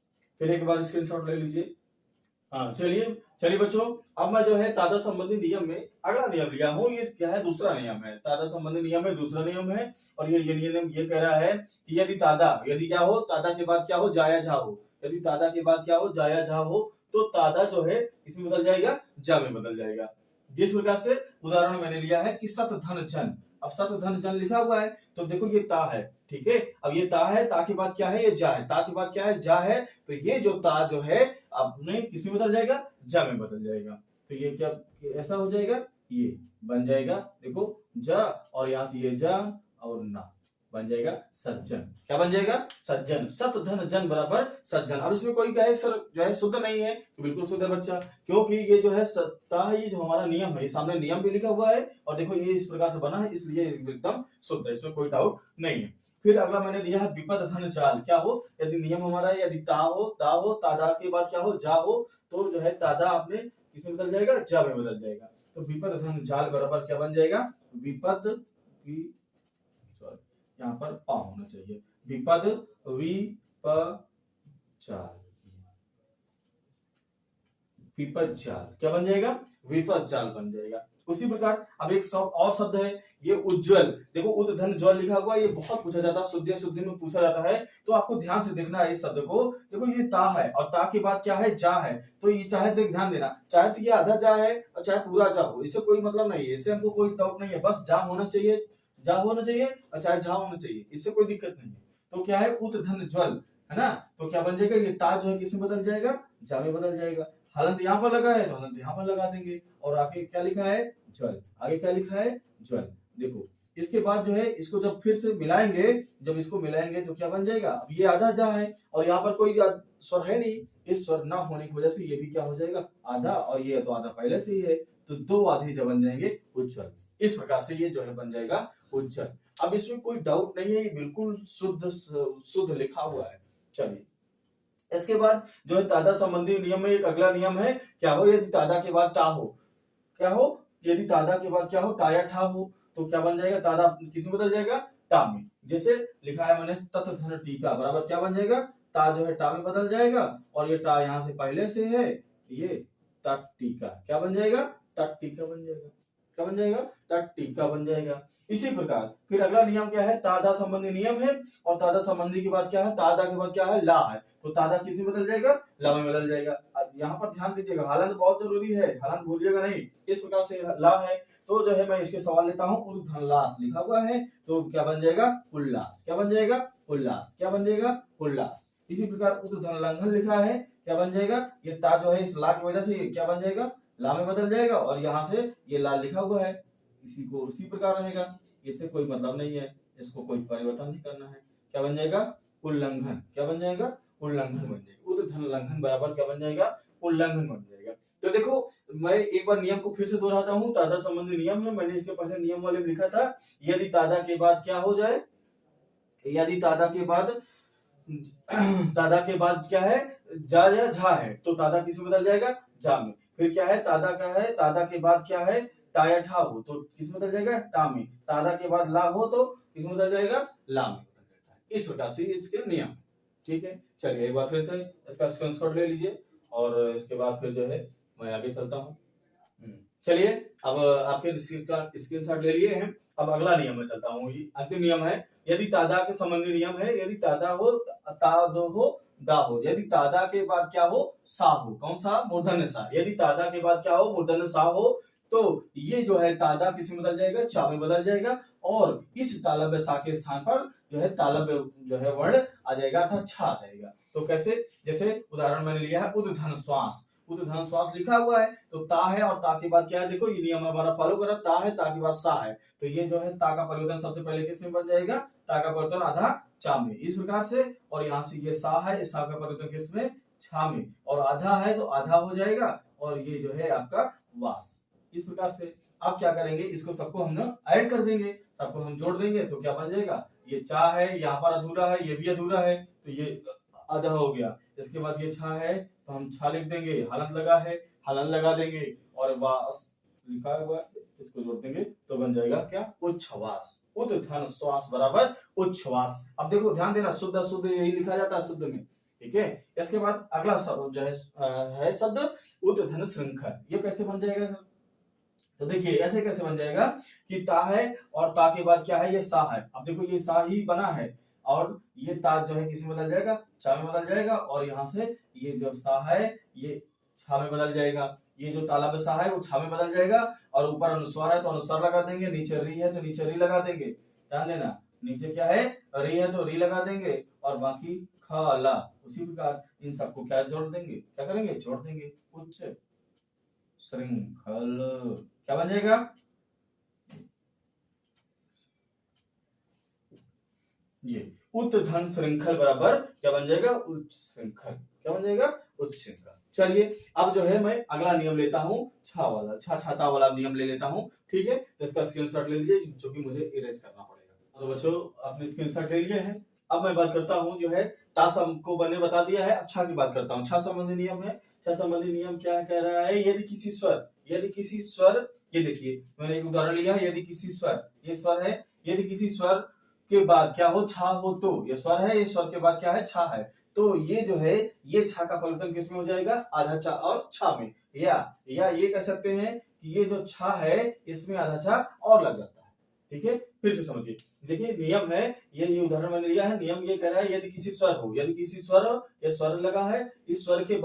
फिर एक बार स्क्रीनशॉट ले लीजिए। हाँ चलिए चलिए बच्चों, अब मैं जो है तादाद संबंधी नियम में अगला नियम लिया हूँ। ये क्या है, दूसरा नियम है, तादाद संबंधी नियम है, दूसरा नियम है। और ये नियम ये कह रहा है कि यदि यदि क्या हो, तादा के बाद क्या हो, जाया जा हो। यदि तादा के बाद क्या हो, जाया जा हो, तो तादा जो है इसमें बदल जाएगा, जा में बदल जाएगा। जिस प्रकार से उदाहरण मैंने लिया है कि सत धन जन। अब सत धन जन लिखा हुआ है, तो देखो ये ता है, ठीक है। अब ये ता है, ता के बाद क्या है, ये जा है, ता के बाद क्या है, जा है। तो ये जो ता जो है अपने किसमें बदल जाएगा, जा में बदल जाएगा। तो ये क्या ऐसा हो जाएगा, ये बन जाएगा देखो जा, और यहाँ से ये जा और ना बन जाएगा सज्जन। क्या बन जाएगा, सज्जन। सत धन जन बराबर सज्जन। अब इसमें कोई कहे सर जो है शुद्ध नहीं है, तो बिल्कुल शुद्ध है बच्चा, क्योंकि ये जो है सत्ता है, ये जो हमारा नियम है, ये सामने नियम भी लिखा हुआ है, और देखो ये इस प्रकार से बना है, इसलिए एकदम शुद्ध है, इसमें कोई डाउट नहीं है। फिर अगला मैंने लिया है विपद धन चाल। क्या हो, यदि नियम हमारा है, यदि ता हो, तादा के बाद क्या हो, जा हो, तो जो है तादा अपने किसमें बदल जाएगा, जा में बदल जाएगा। तो विपद धन चाल बराबर क्या बन जाएगा, विपद यहाँ पर पा होना चाहिए, विपद विपद चाल क्या बन जाएगा, विपद चाल बन जाएगा। उसी प्रकार अब एक और शब्द है, ये उज्जवल। देखो उद धन ज्वल लिखा हुआ, ये बहुत पूछा जाता है, शुद्धि में पूछा जाता है, तो आपको ध्यान से देखना है इस शब्द को। देखो ये ता है, और ता के बाद क्या है, जा है। तो ये चाहे तो ध्यान देना, चाहे तो ये आधा जा है और चाहे पूरा जा हो, इससे कोई मतलब नहीं है, इससे हमको कोई डाउट नहीं है, बस जा होना चाहिए, जा होना चाहिए, और चाहे झा होना चाहिए, इससे कोई दिक्कत नहीं है। तो क्या है, उत धन ज्वल है ना, तो क्या बन जाएगा, ये ता जो है किसमें बदल जाएगा, जा में बदल जाएगा। हलंत यहाँ पर लगा है तो हलंत यहाँ पर लगा देंगे, और आगे क्या लिखा है, ज्वल। आगे क्या लिखा है, ज्वल। देखो इसके बाद जो है इसको जब फिर से मिलाएंगे, जब इसको मिलाएंगे तो क्या बन जाएगा, अब ये आधा जा है और यहाँ पर कोई स्वर है नहीं, इस स्वर ना होने की वजह से ये भी क्या हो जाएगा, आधा, और ये तो आधा पहले से ही है, तो दो आधे जब बन जाएंगे उज्जवल। इस प्रकार से ये जो है बन जाएगा उज्जवल। अब इसमें कोई डाउट नहीं है, ये बिल्कुल शुद्ध लिखा हुआ है। चलिए इसके बाद जो है तादा संबंधी नियम में एक अगला नियम है, क्या हो, यदि तादा के बाद टा हो, क्या हो, यदि तादा के बाद क्या हो, टा या ठा हो, तो क्या बन जाएगा, तादा किसमें बदल जाएगा, टा में। जैसे लिखा है मैंने तत धन टीका बराबर क्या बन जाएगा, ता जो है टा में बदल जाएगा, और ये टा यहाँ से पहले से है, ये तट टीका क्या बन जाएगा, तट टीका बन जाएगा। क्या बन जाएगा, तट टीका बन जाएगा। इसी प्रकार फिर अगला नियम क्या है, तादा संबंधी नियम है, और तादा संबंधी के बाद क्या है, तादा के बाद क्या है, ला है, तो तादा किसी बदल जाएगा, ला में बदल जाएगा। यहाँ पर ध्यान दीजिएगा, हालांकि बहुत जरूरी है, हालांकि भूलिएगा नहीं। इस प्रकार से ला है, तो जो है मैं इसके सवाल लेता हूँ, उल्लास लिखा हुआ है, तो क्या बन जाएगा, उल्लास। क्या बन जाएगा, उल्लास। क्या बन जाएगा, उल्लास। इसी प्रकार उल्लंघन लिखा है, क्या बन जाएगा, ये ता जो है इस ला की वजह से क्या बन जाएगा, ला में बदल जाएगा, और यहाँ से ये ला लिखा हुआ है, इसी को उसी प्रकार रहेगा, इससे कोई मतलब नहीं है, इसको कोई परिवर्तन नहीं करना है। क्या बन जाएगा, उल्लंघन। क्या बन जाएगा, उल्लंघन बन जाएगा। उद्धन लंघन बराबर क्या बन जाएगा, उल्लंघन बन जाएगा। तो देखो मैं एक बार नियम को फिर से दोहराता हूँ, तादा संबंधी नियम है, मैंने इसके पहले नियम वाले में लिखा था, यदि तादा के बाद क्या हो जाए, यदि तादा के बाद क्या है, जा या झा है, तो तादा किसमें बदल जाएगा, जा में। फिर क्या है, तादा का है, तादा के बाद क्या है, टा या ठा हो, तो किसमें बदल जाएगा, टा में। तादा के बाद ला हो, तो किसमें बदल जाएगा, ला में बदल जाता है। इस प्रकार से इसके नियम, ठीक है। चलिए एक बार फिर से इसका स्क्रीनशॉट ले लीजिए, और इसके बाद फिर जो है मैं आगे चलता हूँ। चलिए अब आपके स्क्रीनशॉट ले लिए हैं, अब अगला नियम में चलता हूँ। अंतिम नियम है, यदि तादा के संबंधी नियम है, यदि तादा हो, तादो हो, दा हो, यदि तादा के बाद क्या हो, सा हो, कौन सा, मूर्धन्य सा। यदि तादा के बाद क्या हो, मूर्धन्य सा हो, तो ये जो है तादा किसमें बदल जाएगा, चा में बदल जाएगा, और इस तालव्य सा के स्थान पर जो है तालव्य जो है वर्ण आ जाएगा, अर्थात छा आ जाएगा। तो कैसे, जैसे उदाहरण मैंने लिया है, उद्धन श्वास। उद्धन श्वास लिखा हुआ है, तो ता है और ता के बाद क्या है, देखो ये नियम हमारा फॉलो करा, ता है, ता के बाद सा है, तो ये जो है ता का परिवर्तन सबसे पहले किसमें बन जाएगा, ता का परिवर्तन आधा चा में, इस प्रकार से। और यहाँ से ये सा है, इस सा का परिवर्तन किसमें, छा में, और आधा है तो आधा हो जाएगा, और ये जो है आपका वास। इस प्रकार से आप क्या करेंगे, इसको सबको हम ना ऐड कर देंगे, सबको हम जोड़ देंगे, तो क्या बन जाएगा, ये चा है, यहाँ पर अधूरा है, ये भी अधूरा है, तो ये आधा हो गया। इसके बाद ये छा है, तो हम छा लिख देंगे, हलन लगा है, हलन लगा देंगे, और वास लिखा हुआ इसको जोड़ देंगे, तो बन जाएगा क्या, उच्छ्वास। उद्धन श्वास बराबर उच्छ्वास। अब देखो ध्यान देना, शुद्ध शुद्ध यही लिखा जाता है शुद्ध में, ठीक है। इसके बाद अगला शब्द जो है शब्द उत्तधन श्रृंखल। ये कैसे बन जाएगा सर? तो देखिए ऐसे कैसे बन जाएगा कि ता है और ता के बाद क्या है, ये सा है। अब देखो ये सा ही बना है और ये ता जो है किस में बदल जाएगा, छा में बदल जाएगा, और यहाँ से ये जो सा है ये छा में बदल जाएगा। ये जो ताला पे सा है वो छा में बदल जाएगा, और ऊपर अनुस्वार है तो अनुस्वार लगा देंगे, नीचे री है तो नीचे री लगा देंगे। ध्यान देना, नीचे क्या है, री है तो री लगा देंगे, और बाकी ख ला उसी प्रकार इन सबको क्या जोड़ देंगे, क्या करेंगे, जोड़ देंगे। उच्च श्रृंखल क्या बन जाएगा, ये उत्तधन श्रृंखल बराबर क्या बन जाएगा, उच्च श्रृंखल। क्या बन जाएगा, उच्च श्रृंखल। चलिए अब जो है मैं अगला नियम लेता हूँ, छा वाला, छा छाता वाला नियम ले लेता हूँ। ठीक है, तो इसका स्क्रीनशॉट ले लीजिए, जो कि मुझे इरेज करना पड़ेगा। तो बच्चों आपने स्क्रीनशॉट ले लिया है। अब मैं बात करता हूँ जो है तासम को मैंने बता दिया है, अच्छा की बात करता हूँ। छा संबंधी नियम है। छा संबंधी नियम क्या कह रहा है, यदि किसी स्वर, ये देखिए मैंने एक उदाहरण लिया, यदि किसी स्वर, ये स्वर है, यदि किसी स्वर के बाद क्या हो, छा हो, तो ये स्वर है, ये स्वर के बाद क्या है, छा है, तो ये जो है ये छा का परिवर्तन किसमें हो जाएगा, आधा चा और छा में। या ये कह सकते हैं कि ये जो छा है इसमें आधा छा और लग जाता है। ठीक है, फिर से समझिए, देखिए नियम है, ये उदाहरण मैंने लिया है। नियम ये कह रहा है यदि किसी स्वर हो, यदि किसी स्वर हो, ये स्वर लगा है, इस स्वर के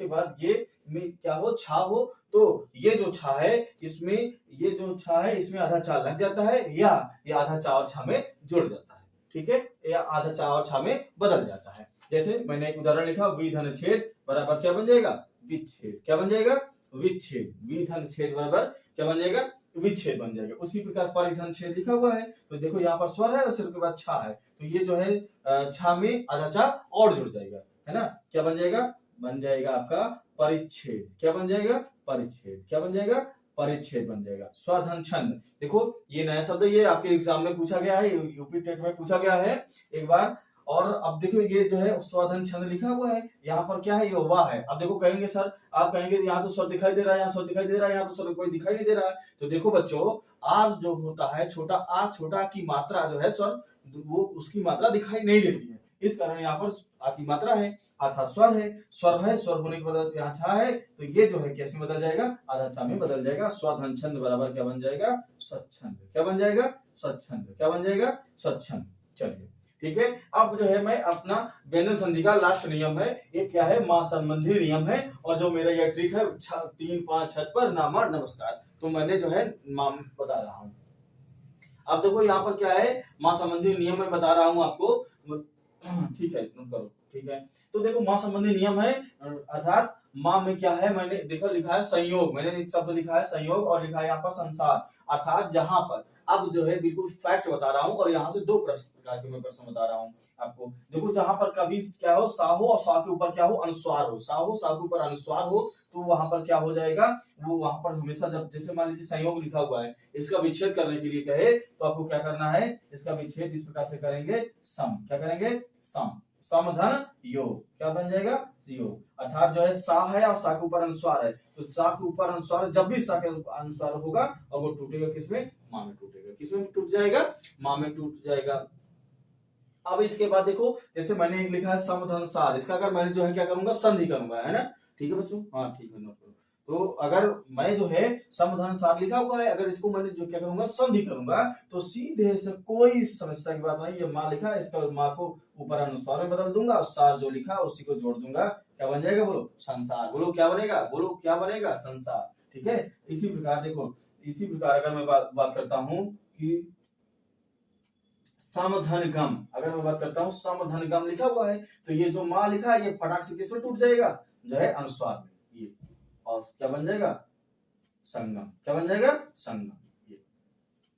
बाद ये में क्या हो, छा हो, तो ये जो छा है इसमें, ये जो छा है इसमें आधा चा लग जाता है, या ये आधा चा और छा में जुड़ जाता है। ठीक है, या आधा चा और छा में बदल जाता है। जैसे मैंने एक उदाहरण लिखा, विधन छेद बराबर क्या बन जाएगा, विच्छेद। क्या बन जाएगा, विच्छेद। विधन छेद बराबर क्या बन जाएगा, विच्छेद बन जाएगा। उसी प्रकार परिधन छेद लिखा हुआ है, तो देखो यहाँ पर स्वर है और सिर के बाद छा है, तो ये जो है छा में आधा चा और जुड़ जाएगा, है ना। क्या बन जाएगा, बन जाएगा आपका परिच्छेद। क्या बन जाएगा, परिच्छेद। क्या बन जाएगा, परिच्छेद बन जाएगा। स्वाधन छंद, देखो ये नया शब्द है, ये आपके एग्जाम में पूछा गया है, यूपी टेट में पूछा गया है एक बार। और अब देखो ये जो है स्वाधन छंद लिखा हुआ है, यहाँ पर क्या है, ये वाह है। अब देखो कहेंगे सर, आप कहेंगे यहाँ तो स्वर दिखाई दे रहा है, यहाँ स्वर दिखाई दे रहा है, यहाँ तो स्वर कोई दिखाई नहीं दे रहा है। तो देखो बच्चों, आ जो होता है, छोटा आ, छोटा की मात्रा जो है स्वर, वो उसकी मात्रा दिखाई नहीं देती है, इस कारण यहाँ पर आ की मात्रा है, अर्थात स्वर है। स्वर होने के बाद यहाँ छा है, तो ये जो है कैसे बदल जाएगा, आधा छा में बदल जाएगा। स्वाधन छंद बराबर क्या बन जाएगा, स्वच्छंद। क्या बन जाएगा, स्वच्छंद। क्या बन जाएगा, स्वच्छंद। चलिए ठीक है, अब जो है मैं अपना व्यंजन संधि का लास्ट नियम है, ये क्या है, मां संबंधी नियम है। और जो मेरा ये ट्रिक है 3 5 छत पर नामा नमस्कार, तो मैंने जो है मां बता रहा हूँ। अब देखो यहाँ पर क्या है, मां संबंधी नियम मैं बता रहा हूँ आपको। ठीक है, करो। ठीक है, तो देखो मां संबंधी नियम है, अर्थात मां में क्या है, मैंने देखो लिखा है संयोग, मैंने एक शब्द लिखा है संयोग, और लिखा है यहाँ पर संसार, अर्थात जहां पर, अब जो है बिल्कुल फैक्ट बता रहा हूँ, और यहाँ से 2 प्रकार के मैं प्रश्न बता रहा हूँ आपको। देखो जहां पर कभी क्या हो, सा हो और सा के ऊपर क्या हो, अनुस्वार हो, सा हो, सा के ऊपर अनुस्वार हो, तो वहां पर क्या हो जाएगा, वो वहां पर हमेशा, जब जैसे मान लीजिए संयोग लिखा हुआ है, इसका विच्छेद करने के लिए कहे तो आपको क्या करना है, इसका विच्छेद इस प्रकार से करेंगे, सम। क्या करेंगे, सम। समधन योग। क्या बन जाएगा, योग। अर्थात जो है सा है और सा के ऊपर अनुस्वार है, तो सा के ऊपर अनुस्वार, जब भी सा के अनुस्वार होगा और वो टूटेगा किसमें, मां में टूटेगा। किसमें टूट जाएगा, मां में टूट जाएगा। अब इसके बाद देखो, जैसे मैंने एक लिखा है समधन सार, इसका अगर मैंने जो है क्या करूंगा, संधि करूंगा, है ना। ठीक है बच्चों, हाँ ठीक है, नोट करो। तो अगर मैं जो है समधन सार लिखा हुआ है, अगर इसको मैंने जो क्या करूंगा, संधि करूंगा, तो सीधे से कोई समस्या की बात नहीं, ये मां लिखा है, इसका मां को ऊपर अनुस्वार में बदल दूंगा, और सार जो लिखा है उसी को जोड़ दूंगा। क्या बन जाएगा, बोलो संसार। बोलो क्या बनेगा, बोलो क्या बनेगा, संसार। ठीक है, इसी प्रकार देखो, इसी प्रकार अगर मैं बात करता हूं कि समधन गम, अगर मैं बात करता हूँ समधन गम लिखा हुआ है, तो ये जो मां लिखा है ये फटाक से किसमें टूट जाएगा, जो है अनुस्वार में, ये, और क्या बन जाएगा, संगम। क्या बन जाएगा, संगम। ये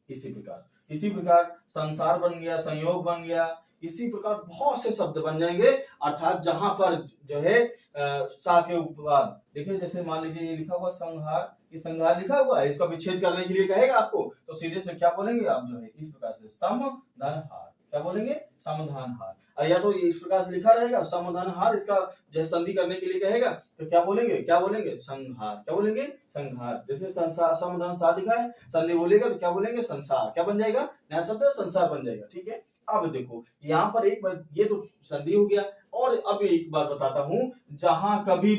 इसी प्रकार संसार बन गया, संयोग बन गया, इसी प्रकार बहुत से शब्द बन जाएंगे, अर्थात जहां पर जो है सा के ऊपर, देखिए जैसे मान लीजिए ये लिखा हुआ संहार, ये संहार लिखा हुआ है, इसका विच्छेद करने के लिए कहेगा आपको, तो सीधे से क्या बोलेंगे आप, जो है इस प्रकार से समाधानहार। क्या बोलेंगे, समाधानहार। और या तो इस प्रकार से लिखा रहेगा समाधानहार, इसका जो है संधि करने के लिए कहेगा तो क्या बोलेंगे, संहार। क्या बोलेंगे, संहार। जैसे संसार, समाधान सार लिखा है, संधि बोलेगा तो क्या बोलेंगे, संसार। क्या बन जाएगा, नया शब्द संसार बन जाएगा। ठीक है, अब देखो यहाँ पर एक बार ये तो संधि हो गया, और अब एक बात बताता हूं, जहां कभी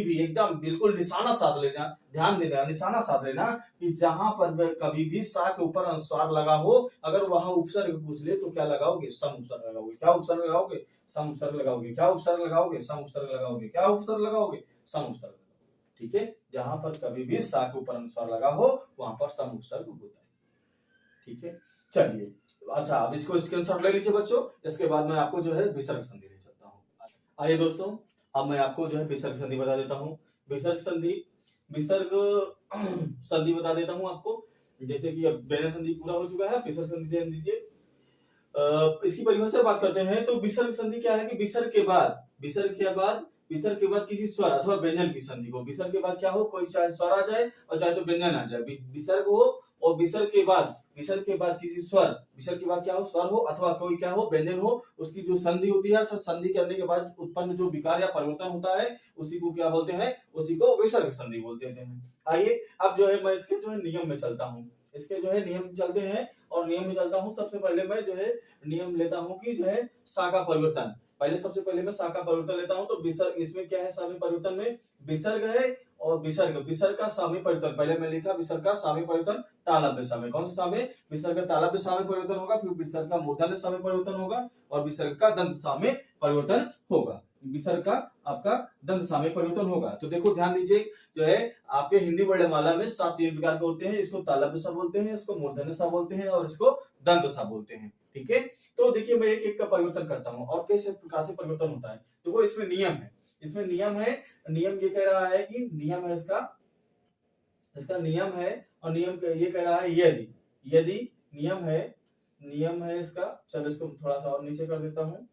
भी एकदम बिल्कुल निशाना साध लेना, ध्यान देना, निशाना साध लेना कि जहां पर कभी भी सा के ऊपर अनुस्वार लगा हो, अगर वहां उपसर्ग पूछ ले तो क्या लगाओगे? सम उपसर्ग लगाओगे। क्या उपसर्ग लगाओगे? सम उपसर्ग लगाओगे। क्या उपसर्ग लगाओगे? सम उपसर्ग लगाओगे। क्या उपसर्ग लगाओगे? सम उपसर्ग। ठीक है, जहां पर कभी भी सा के ऊपर अनुस्वार लगा हो वहां पर सम उपसर्ग होता है। ठीक है, चलिए अच्छा, अब इसको स्क्रीनशॉट ले लीजिए बच्चों। इसके बाद मैं आपको जो है विसर्ग संधि ले चलता हूँ। आइए दोस्तों, अब मैं आपको जो है विसर्ग संधि बता देता हूँ। विसर्ग संधि बता देता हूँ आपको। जैसे कि अब व्यंजन संधि पूरा हो चुका है, विसर्ग संधि ध्यान दीजिए। इसकी परिभाषा बात करते हैं तो विसर्ग संधि क्या है कि विसर्ग के बाद किसी स्वर अथवा व्यंजन की संधि को, विसर्ग के बाद क्या हो, कोई चाहे स्वर आ जाए और चाहे तो व्यंजन आ जाए, विसर्ग हो और विसर्ग के बाद किसी विसर्ग के बाद क्या हो, स्वर हो अथवा कोई क्या हो, व्यंजन हो, उसकी जो संधि होती है अर्थात संधि करने के बाद उत्पन्न जो विकार या परिवर्तन होता है उसी को क्या बोलते हैं? उसी को विसर्ग संधि बोलते हैं। आइए अब जो है मैं इसके जो है नियम में चलता हूँ। इसके जो है नियम चलते हैं और नियम में चलता हूँ। सबसे पहले मैं जो है नियम लेता हूँ कि जो है सा का परिवर्तन। सबसे पहले मैं सा का परिवर्तन लेता हूँ। तो विसर्ग, इसमें क्या है, सामी परिवर्तन में विसर्ग है और विसर्ग का सामी परिवर्तन। पहले मैं लिखा विसर्ग का सामी परिवर्तन तालव्य सा में। कौन सा सा में? विसर्ग का तालव्य सा में परिवर्तन होगा, फिर विसर्ग का मूर्धन्य सा में परिवर्तन होगा और विसर्ग का दंत सा में परिवर्तन होगा। विसर्ग का आपका दंत सा में परिवर्तन होगा। तो देखो ध्यान दीजिए, जो है आपके हिंदी वर्णमाला में 7 तीन प्रकार के होते हैं। इसको तालव्य सा बोलते हैं, इसको मूर्धन्य सा बोलते हैं और इसको दंत सा बोलते हैं। ठीक है, तो देखिए मैं एक एक का परिवर्तन करता हूँ और किस प्रकार से परिवर्तन होता है। देखो इसमें नियम है, नियम ये कह रहा है कि नियम है इसका नियम है और नियम ये कह रहा है यदि नियम है इसका। चलो इसको थोड़ा सा और नीचे कर देता हूँ।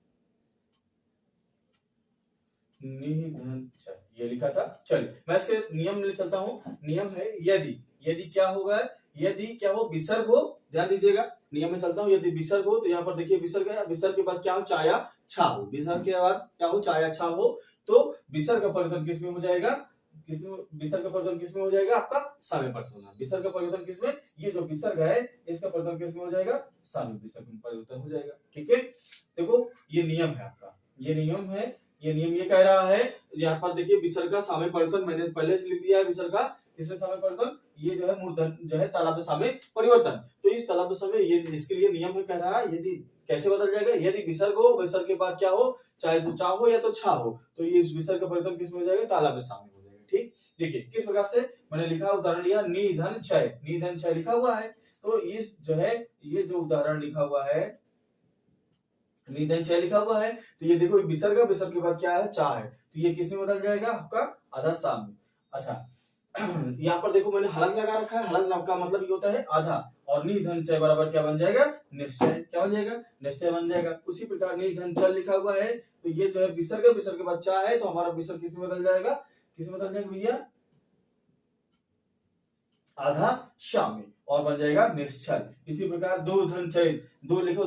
ये लिखा था। चलिए मैं इसके नियम ले चलता हूँ। नियम है यदि क्या होगा, यदि क्या हो, विसर्ग हो। ध्यान दीजिएगा, नियम में चलता हूँ। यदि विसर्ग हो तो यहाँ पर देखिए विसर्ग है, विसर्ग के बाद क्या हो, चाया छा हो। विसर्ग के बाद क्या हो, चाया छा हो। तो विसर्ग का परिवर्तन किसमें हो जाएगा? विसर्ग का परिवर्तन किसमें हो जाएगा? आपका सा में परिवर्तन। विसर्ग का परिवर्तन किसमें? ये जो विसर्ग है इसका परिवर्तन किसमें हो जाएगा? सा में विसर्ग में परिवर्तन हो जाएगा। ठीक है, देखो ये नियम है आपका, ये नियम ये कह रहा है। यहाँ पर देखिए विसर्ग का सामयिक परिवर्तन मैंने पहले से लिख दिया है। विसर्ग का किसमें सामयिक परिवर्तन? ये जो है मूर्धन जो है तालव्य सामयिक परिवर्तन। तो इस तालव्य समय ये इसके लिए नियम में कह रहा है, यदि कैसे बदल जाएगा? यदि विसर्ग हो, विसर्ग के बाद क्या हो, चाहे तो चा हो या तो छा हो, तो ये विसर्ग का परिवर्तन किसमें हो जाएगा? तालव्य सामयिक हो जाएगा। ठीक, देखिए किस प्रकार से मैंने लिखा, उदाहरण लिया, निधन क्षय लिखा हुआ है। तो इस जो है ये जो उदाहरण लिखा हुआ है, निधन क्षय लिखा हुआ है, तो ये देखो विसर्ग के बाद क्या है, चा है, तो ये किसमें बदल जाएगा? आपका आधा सा में। अच्छा यहाँ पर देखो मैंने हलंत लगा रखा है। हलंत का मतलब ये होता है आधा, और निधन क्षय बराबर क्या बन जाएगा? निश्चय। क्या बन जाएगा? निश्चय बन जाएगा। उसी प्रकार निधन चल लिखा हुआ है, तो ये जो है विसर्ग के बाद चा है, तो हमारा विसर्ग किसमें बदल जाएगा? भैया? आधा शा में, और बन जाएगा निश्चल। इसी प्रकार दो धन क्षय, दो लिखो,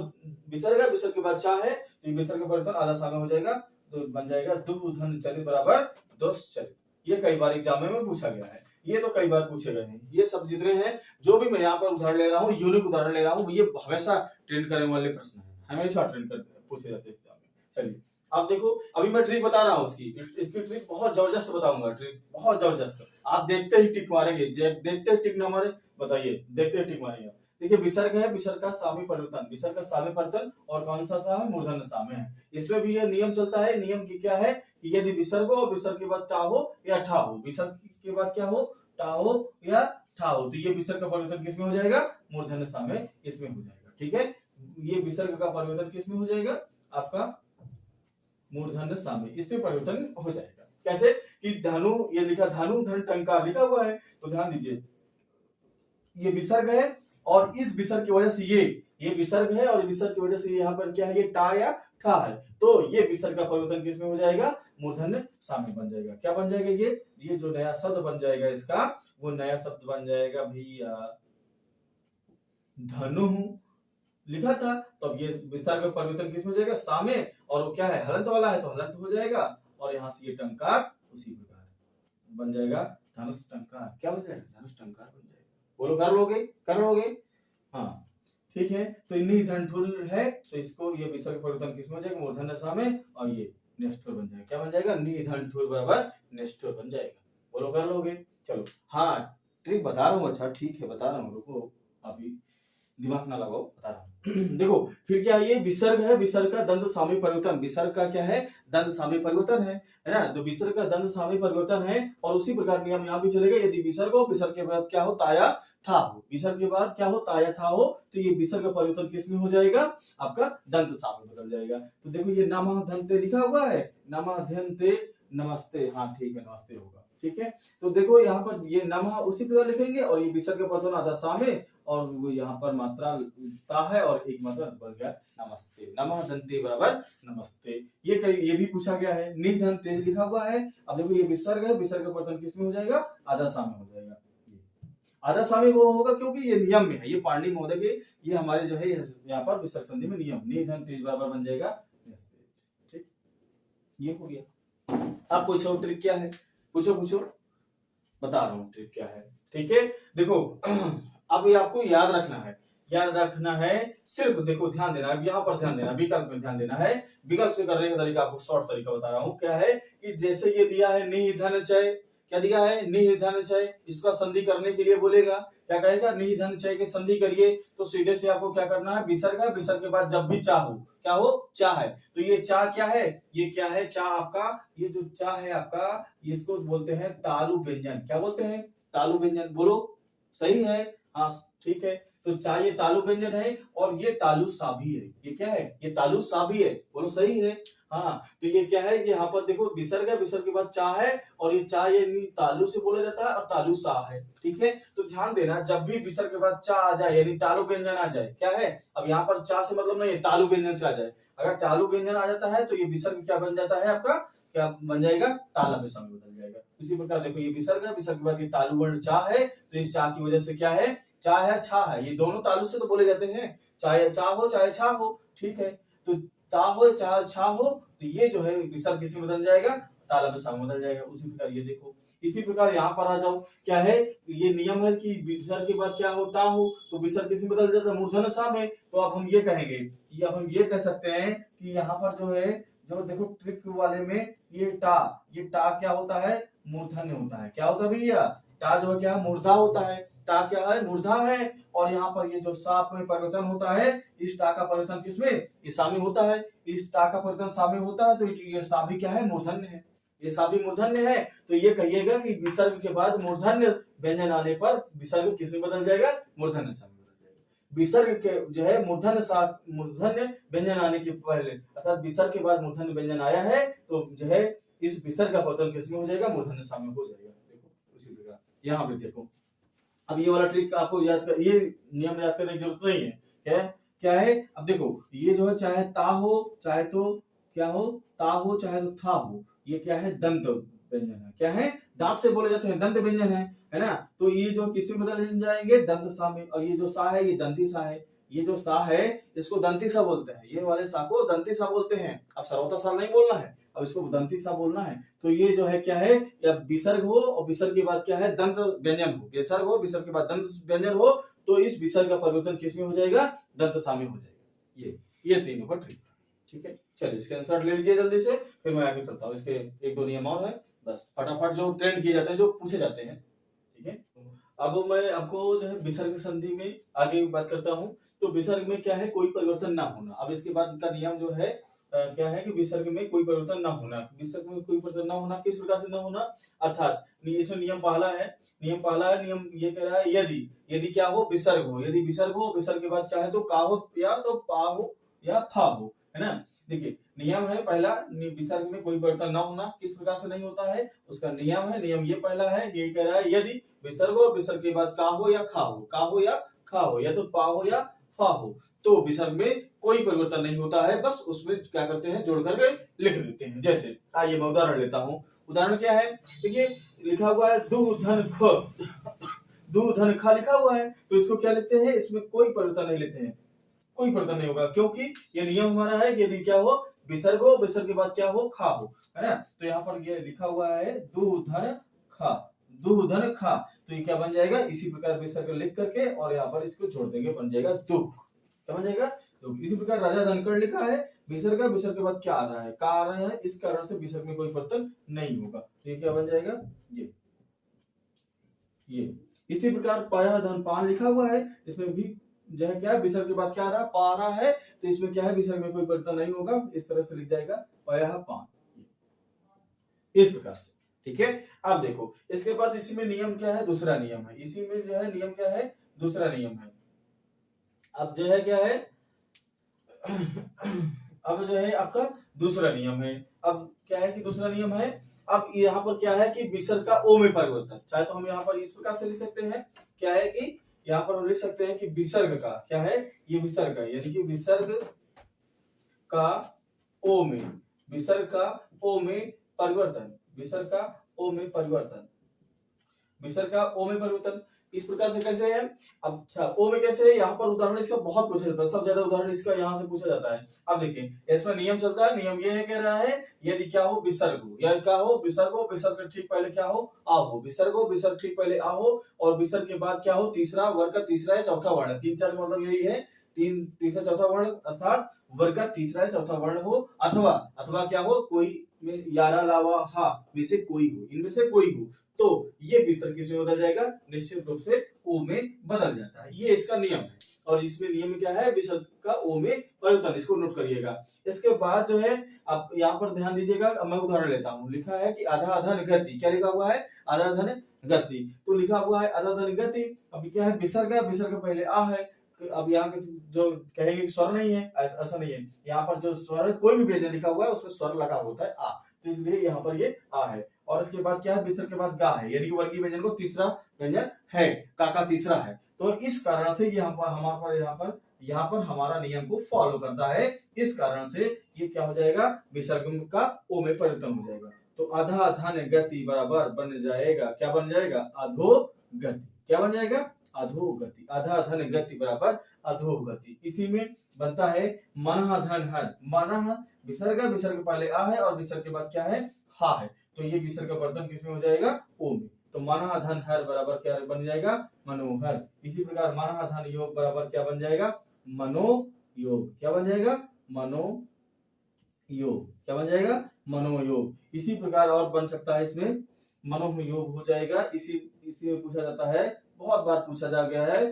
विसर्ग के बाद चा है, तो विसर्ग का परिवर्तन आधा सा में हो जाएगा, तो बन जाएगा दो धन चलित बराबर दुश्चलित। ये कई बार एग्जाम में पूछा गया है, ये तो कई बार पूछे गए हैं। ये सब जितने हैं जो भी मैं यहाँ पर उदाहरण ले रहा हूँ, यूनिक उदाहरण ले रहा हूँ, ये हमेशा ट्रेंड करने वाले प्रश्न है, हमेशा ट्रेंड कर पूछे जाते हैं एग्जाम में। चलिए अब देखो, अभी मैं ट्रिक बता रहा हूँ इसकी ट्रिक बहुत जबरदस्त बताऊंगा, ट्रिक बहुत जबरदस्त। आप देखते ही टिक मारेंगे, देखते ही टिक ना मारे, बताइए, देखते ही टिक मारेंगे। देखिए विसर्ग है, विसर्ग का सामयिक परिवर्तन, विसर्ग का सामयिक परिवर्तन, और कौन सा सा है? मूर्धन्य सा में है। इसमें भी ये नियम चलता है। नियम की क्या है कि यदि विसर्ग हो, विसर्ग के बाद टा हो या ठा हो, विसर्ग के बाद क्या हो, टा हो या ठा हो, तो ये विसर्ग का परिवर्तन किसमें हो जाएगा? मूर्धन्य सा में, इसमें हो जाएगा। ठीक है, ये विसर्ग का परिवर्तन किसमें हो जाएगा? आपका मूर्धन्य सा में, इसमें परिवर्तन हो जाएगा। कैसे कि धनु, ये लिखा धनु धन टंकार लिखा हुआ है, तो ध्यान दीजिए ये विसर्ग है और इस विसर्ग की वजह से ये विसर्ग है और विसर्ग की वजह से यहाँ पर क्या है, ये टा या ठा है, तो ये विसर्ग का परिवर्तन किसमें हो जाएगा? मूर्धन्य सा में बन जाएगा। क्या बन जाएगा? ये जो नया शब्द बन जाएगा इसका, वो नया शब्द बन जाएगा भैया धनु लिखा था, तो अब ये विस्तार का परिवर्तन किसमें हो जाएगा? सा में, और वो क्या है, हलंत वाला है तो हलंत हो जाएगा, और यहाँ से ये टंकार उसी प्रकार बन जाएगा धनुष टंकार। क्या बन जाएगा? धनुष टंकार बन जाएगा। बोलो कर लोगे? हाँ ठीक है, तो नि धन ठुर है तो इसको ये विसर्ग परिवर्तन किसमें हो जाएगा, मूर्धन्य सा में, और ये नेस्टोर बन जाएगा। क्या बन जाएगा, नि धन ठुर बराबर नेस्टोर बन जाएगा। बोलो कर लोगे, चलो। हाँ ट्रिक बता रहा हूँ, अच्छा ठीक है बता रहा हूँ, रुको अभी दिमाग ना लगाओ, बता रहा हूँ। देखो फिर क्या है, ये विसर्ग है, विसर्ग का दंत सामी परिवर्तन, विसर्ग का क्या है, दंत सामी परिवर्तन है ना, तो विसर्ग का दंत सामी परिवर्तन है। और उसी प्रकार नियम यहाँ भी चलेगा, यदि विसर्ग हो, विसर्ग के बाद क्या हो, ताया था हो, विसर्ग के बाद क्या हो, ताया था हो, तो ये विसर्ग का परिवर्तन किस में हो जाएगा, आपका दंत सा में बदल जाएगा। तो देखो ये नमः धन्ते लिखा हुआ है, नमः धन्ते नमस्ते, हाँ ठीक है नमस्ते होगा, ठीक है। तो देखो यहाँ पर ये नमः उसी प्रकार लिखेंगे, और ये विसर्ग का परिवर्तन आधा सा में, और वो यहाँ पर मात्रा ता है और एक मात्रा बन गया नमस्ते, नमः दंते बराबर नमस्ते। ये भी पूछा गया है, नि धन तेज लिखा हुआ है। अब देखो ये विसर्ग है, विसर्ग का परिवर्तन किसमें हो जाएगा, आधा सा में हो जाएगा। आधा सा में वो होगा क्योंकि ये नियम में है, ये पाणिनि महोदय के, ये हमारे जो है यहाँ पर विसर्ग संधि में नियम, नि धन तेज बराबर बन जाएगा, ठीक, ये हो गया। अब पूछो ट्रिक क्या है, पूछो पूछो, बता रहा हूँ ट्रिक क्या है, ठीक है। देखो अब ये आपको याद रखना है, याद रखना है, सिर्फ देखो ध्यान देना है, यहाँ पर ध्यान देना, विकल्प में ध्यान देना है। विकल्प से करने का तरीका आपको शॉर्ट तरीका बता रहा हूँ, क्या है कि जैसे ये दिया है निहि धन चय, क्या दिया है, निहि धन चय, इसका संधि करने के लिए बोलेगा, क्या कहेगा, निहि धन चय के संधि करिए, तो सीधे से आपको क्या करना है, विसर्ग है, विसर्ग के बाद जब भी चाह हो, क्या हो, चाह है, तो ये चाह क्या है, ये क्या है, चाह आपका, ये जो चाह है आपका, इसको बोलते हैं तालु व्यंजन, क्या बोलते हैं, तालु व्यंजन, बोलो सही है, हाँ ठीक है। तो चाहे ये तालु व्यंजन है, और ये तालु सा भी है, ये क्या है, ये तालु सा भी है, बोलो सही है। हाँ तो ये क्या है, यहाँ पर देखो विसर्ग है, विसर्ग के बाद चा है, और ये चा ये तालु से बोला जाता है, और तालु सा है, ठीक है। तो ध्यान देना, जब भी विसर्ग के बाद चा आ जाए, यानी तालु व्यंजन आ जाए, क्या है, अब यहाँ पर चा से मतलब नहीं है, तालु व्यंजन से आ जाए, अगर तालु व्यंजन आ जाता है तो ये विसर्ग क्या बन जाता है आपका, क्या बन जाएगा, ताला विसर्ग बदल जाएगा। इसी प्रकार देखो ये विसर्ग है, विसर्ग के बाद ये तालु वर्ण चा है, तो इस चा की वजह से क्या है, चा है छा है, ये दोनों तालु से तो बोले जाते हैं, चाहे चा हो चाहे छा हो, ठीक है। तो ता हो चाहे छा हो, तो ये जो है विसर्ग किसमें बदल जाएगा, ताला विसर्ग बदल जाएगा। उसी प्रकार ये देखो, इसी प्रकार यहाँ पर आ जाओ, क्या है, ये नियम है कि विसर्ग के बाद क्या होता हो, तो विसर्ग किसमें बदल जाता है, मूर्धन्य सा में। तो अब हम ये कहेंगे कि अब हम ये कह सकते हैं कि यहाँ पर जो है, जो देखो ट्रिक वाले में ये टा क्या होता है, मूर्धन्य होता है, क्या होता है भैया, टा जो है क्या है, मूर्धा होता है, टा क्या है, मूर्धा है। और यहाँ पर ये जो साप में परिवर्तन होता है, इस टा का परिवर्तन किसमें, ये सा में होता है, इस टा का परिवर्तन सा में होता है, तो ये सा भी क्या है, मूर्धन्य है, ये सा भी मूर्धन्य है। तो ये कहिएगा कि विसर्ग के बाद मूर्धन्य व्यंजन आने पर विसर्ग किसमें बदल जाएगा, मूर्धन्य सा में बदल जाएगा। विसर्ग के जो है मूर्धन्य व्यंजन आने के पहले, अर्थात विसर्ग के बाद मूर्धन्य व्यंजन आया है, तो जो है इस विसर्ग का परिवर्तन किसमें हो जाएगा, मूर्धन्य सा में हो जाएगा। देखो उसी प्रकार यहाँ पे देखो, अब ये वाला ट्रिक आपको याद कर, ये नियम याद करने की जरूरत नहीं है, क्या है, अब देखो ये जो है चाहे ता हो चाहे तो क्या हो, ता हो चाहे तो था हो, ये क्या है, दंत व्यंजन है, क्या है, दांत से बोले जाते हैं, दंत व्यंजन है ना। तो ये जो किस में बदल जाएंगे, दंत सा में, और ये जो सा है ये दंती सा है, ये जो सा है इसको दंती सा बोलते हैं, ये वाले सा को दंती सा बोलते हैं। अब सर्वोत्तर सा नहीं बोलना है, अब इसको दंती सा बोलना है। तो ये जो है क्या है, या विसर्ग हो और विसर्ग के बाद क्या है, दंत व्यंजन हो, विसर्ग हो विसर्ग के बाद दंत व्यंजन हो, तो इस विसर्ग का परिवर्तन किस में हो जाएगा, दंत सा में हो जाएगा। ये तीनों का ट्रिक, ठीक है। चलिए इसके आंसर ले लीजिए जल्दी से, फिर मैं आगे चलता हूँ। इसके एक दो नियम और है, बस फटाफट जो ट्रेंड किए जाते हैं, जो पूछे जाते हैं, ठीक है। अब मैं आपको जो है विसर्ग संधि में आगे बात करता हूँ। तो विसर्ग में क्या है, कोई परिवर्तन ना होना। अब इसके बाद का नियम जो है क्या है कि विसर्ग में कोई परिवर्तन ना होना, विसर्ग में कोई परिवर्तन ना होना, किस प्रकार से ना होना, अर्थात इसमें नियम पहला है, नियम ये कह रहा है, यदि क्या हो, विसर्ग हो, यदि विसर्ग हो, विसर्ग के बाद चाहे तो का हो या तो पा हो या फा हो, है ना। देखिए नियम है पहला, विसर्ग में कोई परिवर्तन ना होना, किस प्रकार से नहीं होता है, उसका नियम है, नियम ये पहला है, ये कह रहा है यदि विसर्ग हो, विसर्ग के बाद का हो या खा हो, का हो या खा हो, या तो पा हो या फा हो, तो विसर्ग में कोई परिवर्तन नहीं होता है, बस उसमें क्या करते हैं, जोड़ करके लिख देते हैं। जैसे आइए मैं उदाहरण लेता हूँ। उदाहरण क्या है, देखिए लिखा हुआ है दूधन ख लिखा हुआ है, तो इसको क्या लिखते हैं, इसमें कोई परिवर्तन नहीं लेते हैं, कोई परिवर्तन नहीं होगा, क्योंकि ये नियम हमारा है कि यदि क्या हो, विसर्ग हो, विसर्ग के बाद क्या हो, खा हो, है ना। तो यहाँ पर ये लिखा हुआ है दूधन खा, तो ये क्या बन जाएगा, इसी प्रकार विसर्ग लिख करके और यहाँ पर इसको छोड़ देंगे, बन जाएगा दुख, क्या बन जाएगा योग। इसी प्रकार राजा धनखड़ लिखा है, विसर्ग विसर्ग के बाद क्या आ रहा है, का आ रहा है, इस कारण से विसर्ग में कोई परिवर्तन नहीं होगा, तो ये क्या बन जाएगा ये। इसी प्रकार पाया धन पान लिखा हुआ है, इसमें भी जो है क्या है, विसर्ग के बाद क्या आ रहा है, पा आ रहा है, तो इसमें क्या है, विसर्ग में कोई परिवर्तन नहीं होगा, इस तरह से लिख जाएगा पाया पान, इस प्रकार से। ठीक है, अब देखो इसके बाद इसी में नियम क्या है, दूसरा नियम है, इसी में जो है नियम क्या है, दूसरा नियम है। अब जो है क्या है अब जो है आपका दूसरा नियम है। अब क्या है कि दूसरा नियम है, अब यहाँ पर क्या है कि विसर्ग का ओ में परिवर्तन, चाहे तो हम यहाँ पर इस प्रकार से लिख सकते हैं, क्या है कि यहाँ पर हम लिख सकते हैं कि विसर्ग का क्या है, ये विसर्ग का, यानी कि विसर्ग का ओ में, विसर्ग का ओ में परिवर्तन, विसर्ग का ओ में परिवर्तन, विसर्ग का ओ में परिवर्तन, इस प्रकार से कैसे है। अब अच्छा ओ में कैसे है, यहाँ पर उदाहरण इसका बहुत पूछा जाता है, सबसे ज्यादा उदाहरण इसका यहाँ से पूछा जाता है। अब देखिए इसमें नियम चलता है, नियम ये है, कह रहा है यदि क्या हो विसर्ग हो, या क्या हो विसर्ग हो, विसर्ग ठीक पहले क्या हो आ हो, विसर्ग हो विसर्ग ठीक पहले आ हो, और विसर्ग के बाद क्या हो तीसरा वर्ग का तीसरा या चौथा वर्ण, तीन चार का मतलब यही है, तीन तीसरा चौथा वर्ण अर्थात वर्ग का तीसरा या चौथा वर्ण हो, अथवा अथवा क्या हो कोई में यारा लावा हा में से कोई हो, इनमें से कोई हो, तो ये विसर्ग किस में बदल जाएगा, निश्चित रूप से ओ में बदल जाता है, ये इसका नियम है। और इसमें नियम क्या है, विसर्ग का ओ में परिवर्तन, इसको नोट करिएगा। इसके बाद जो है अब यहाँ पर ध्यान दीजिएगा, अब मैं उदाहरण लेता हूँ, लिखा है कि आधा धन गति, क्या लिखा हुआ है, आधा धन गति, तो लिखा हुआ है आधा धन गति, अभी क्या है विसर्ग है, विसर्ग पहले आ है, अब यहाँ के जो कहेंगे स्वर नहीं है, ऐसा नहीं है, यहाँ पर जो स्वर है कोई भी व्यंजन लिखा हुआ है उसमें स्वर लगा होता है आ, तो इसलिए यहाँ पर ये आ है। और इसके बाद क्या है, विसर्ग के बाद गा है, यानी कि वर्गीय व्यंजन को तीसरा व्यंजन है, का तीसरा है, तो इस कारण से यहाँ पर यहाँ पर हमारा नियम को फॉलो करता है, इस कारण से ये क्या हो जाएगा, विसर्ग का ओ में परिवर्तन हो जाएगा, तो आधा धन गति बराबर बन जाएगा, क्या बन जाएगा, अधोगति, क्या बन जाएगा, अधोगति, आधा धन गति बराबर अधोगति। इसी में बनता है मनः धन हर, मनः विसर्ग, विसर्ग पहले आ है और विसर्ग के बाद क्या है हा है, तो ये विसर्ग का परिवर्तन किसमें हो जाएगा, ओ में, तो मनः धन हर बराबर क्या बन जाएगा, मनोहर। इसी प्रकार मनः धन योग बराबर क्या बन जाएगा, मनोयोग, क्या बन जाएगा, मनोयोग, क्या बन जाएगा, मनोयोग। इसी प्रकार और बन सकता है, इसमें मनोयोग हो जाएगा, इसी में पूछा जाता है, बहुत बार पूछा जा गया है,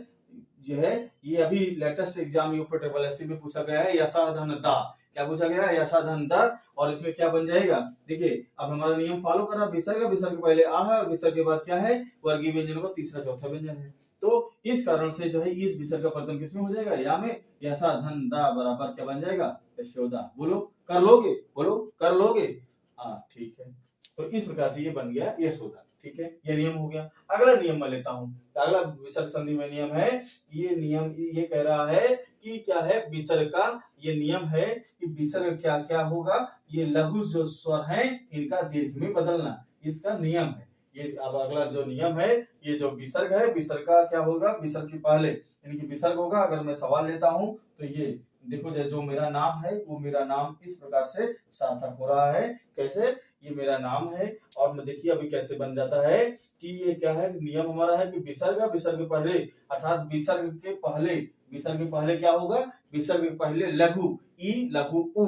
जो है ये अभी latest exam UP triple SC में पूछा गया है, यशाधन दा, क्या पूछा गया है, यशाधन दा, और इसमें क्या बन जाएगा, देखिए अब हमारा नियम फॉलो कर रहा है, विसर्ग, विसर्ग पहले आ है और विसर्ग के बाद क्या है वर्गीय व्यंजन को तीसरा चौथा व्यंजन है, तो इस कारण से जो है इस विसर्ग का परिवर्तन किसमें हो जाएगा, या में, यशाधन दा बराबर क्या बन जाएगा, यशोदा। बोलो कर लोगे, बोलो कर लोगे, हाँ ठीक है, तो इस प्रकार से ये बन गया यशोदा। ठीक है, ये नियम हो गया। अगला नियम मैं लेता हूँ, अगला विसर्ग संधि में नियम है, ये नियम ये कह रहा है कि क्या है, विसर्ग का ये नियम है कि विसर्ग क्या क्या होगा, ये लघु जो स्वर है इनका दीर्घ में बदलना, इसका नियम है ये। अब अगला जो नियम है, ये जो विसर्ग है, विसर्ग का क्या होगा, विसर्ग के पहले यानी कि विसर्ग होगा। अगर मैं सवाल लेता हूँ तो ये देखो, जो मेरा नाम है वो मेरा नाम इस प्रकार से सार्थक हो रहा है, कैसे, ये मेरा नाम है, और मैं देखिए अभी कैसे बन जाता है कि ये क्या है, नियम हमारा है कि विसर्ग, विसर्ग पहले अर्थात विसर्ग के पहले क्या होगा, विसर्ग के पहले लघु ई लघु उ,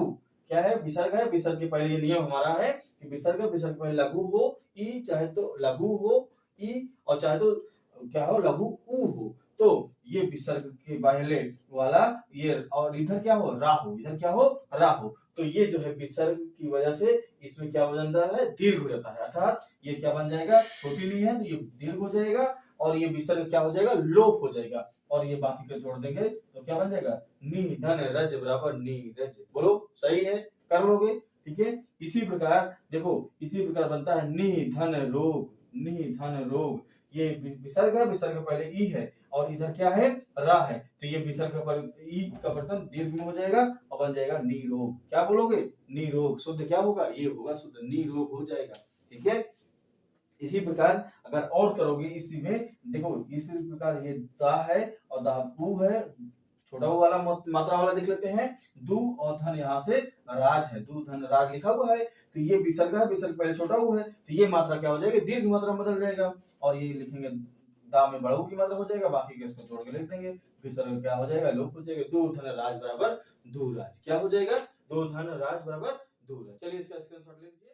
क्या है, विसर्ग है, विसर्ग के पहले ये नियम हमारा है कि विसर्ग पहले लघु हो ई, चाहे तो लघु हो ई, और चाहे तो क्या हो लघु उ हो, तो ये विसर्ग के पहले वाला ये, और इधर क्या हो राहु, इधर क्या हो राहु, तो ये जो है विसर्ग की वजह से इसमें क्या हो जाता है, दीर्घ हो जाता है, अर्थात ये क्या बन जाएगा, छोटी नहीं है तो ये दीर्घ हो जाएगा, और ये विसर्ग क्या हो जाएगा, लोप हो जाएगा, और ये बाकी का जोड़ देंगे तो क्या बन जाएगा, नी धन रज बराबर नीरज। बोलो सही है, कर लोगे, ठीक है। इसी प्रकार देखो, इसी प्रकार बनता है नी धन रोग, नी धन रोग, ये विसर्ग है, विसर्ग पहले ई है और इधर क्या है रा है, तो ये विसर्ग ई का परिवर्तन दीर्घ में हो जाएगा और बन जाएगा नीरोग। क्या बोलोगे, नीरोग, शुद्ध क्या होगा, ये होगा शुद्ध नीरोग हो जाएगा, ठीक है। इसी प्रकार अगर और करोगे इसी में, देखो इसी प्रकार ये दा है और दाबू है, छोटा वाला मात्रा वाला देख लेते हैं, दू और धन यहाँ से राज है, दू धन राज लिखा हुआ है, तो ये विसर्ग है, विसर्ग पहले छोटा हुआ है, तो ये मात्रा क्या हो जाएगी, दीर्घ मात्रा में बदल जाएगा, और ये लिखेंगे दा में बड़ऊ की मात्रा हो जाएगा, बाकी के इसको जोड़ के लिख देंगे, फिर सर क्या हो जाएगा, लोप हो जाएगा, दो धन राज बराबर दूराज, क्या हो जाएगा, दो धन राज बराबर दूराज। चलिए इसका स्क्रीनशॉट ले लीजिए।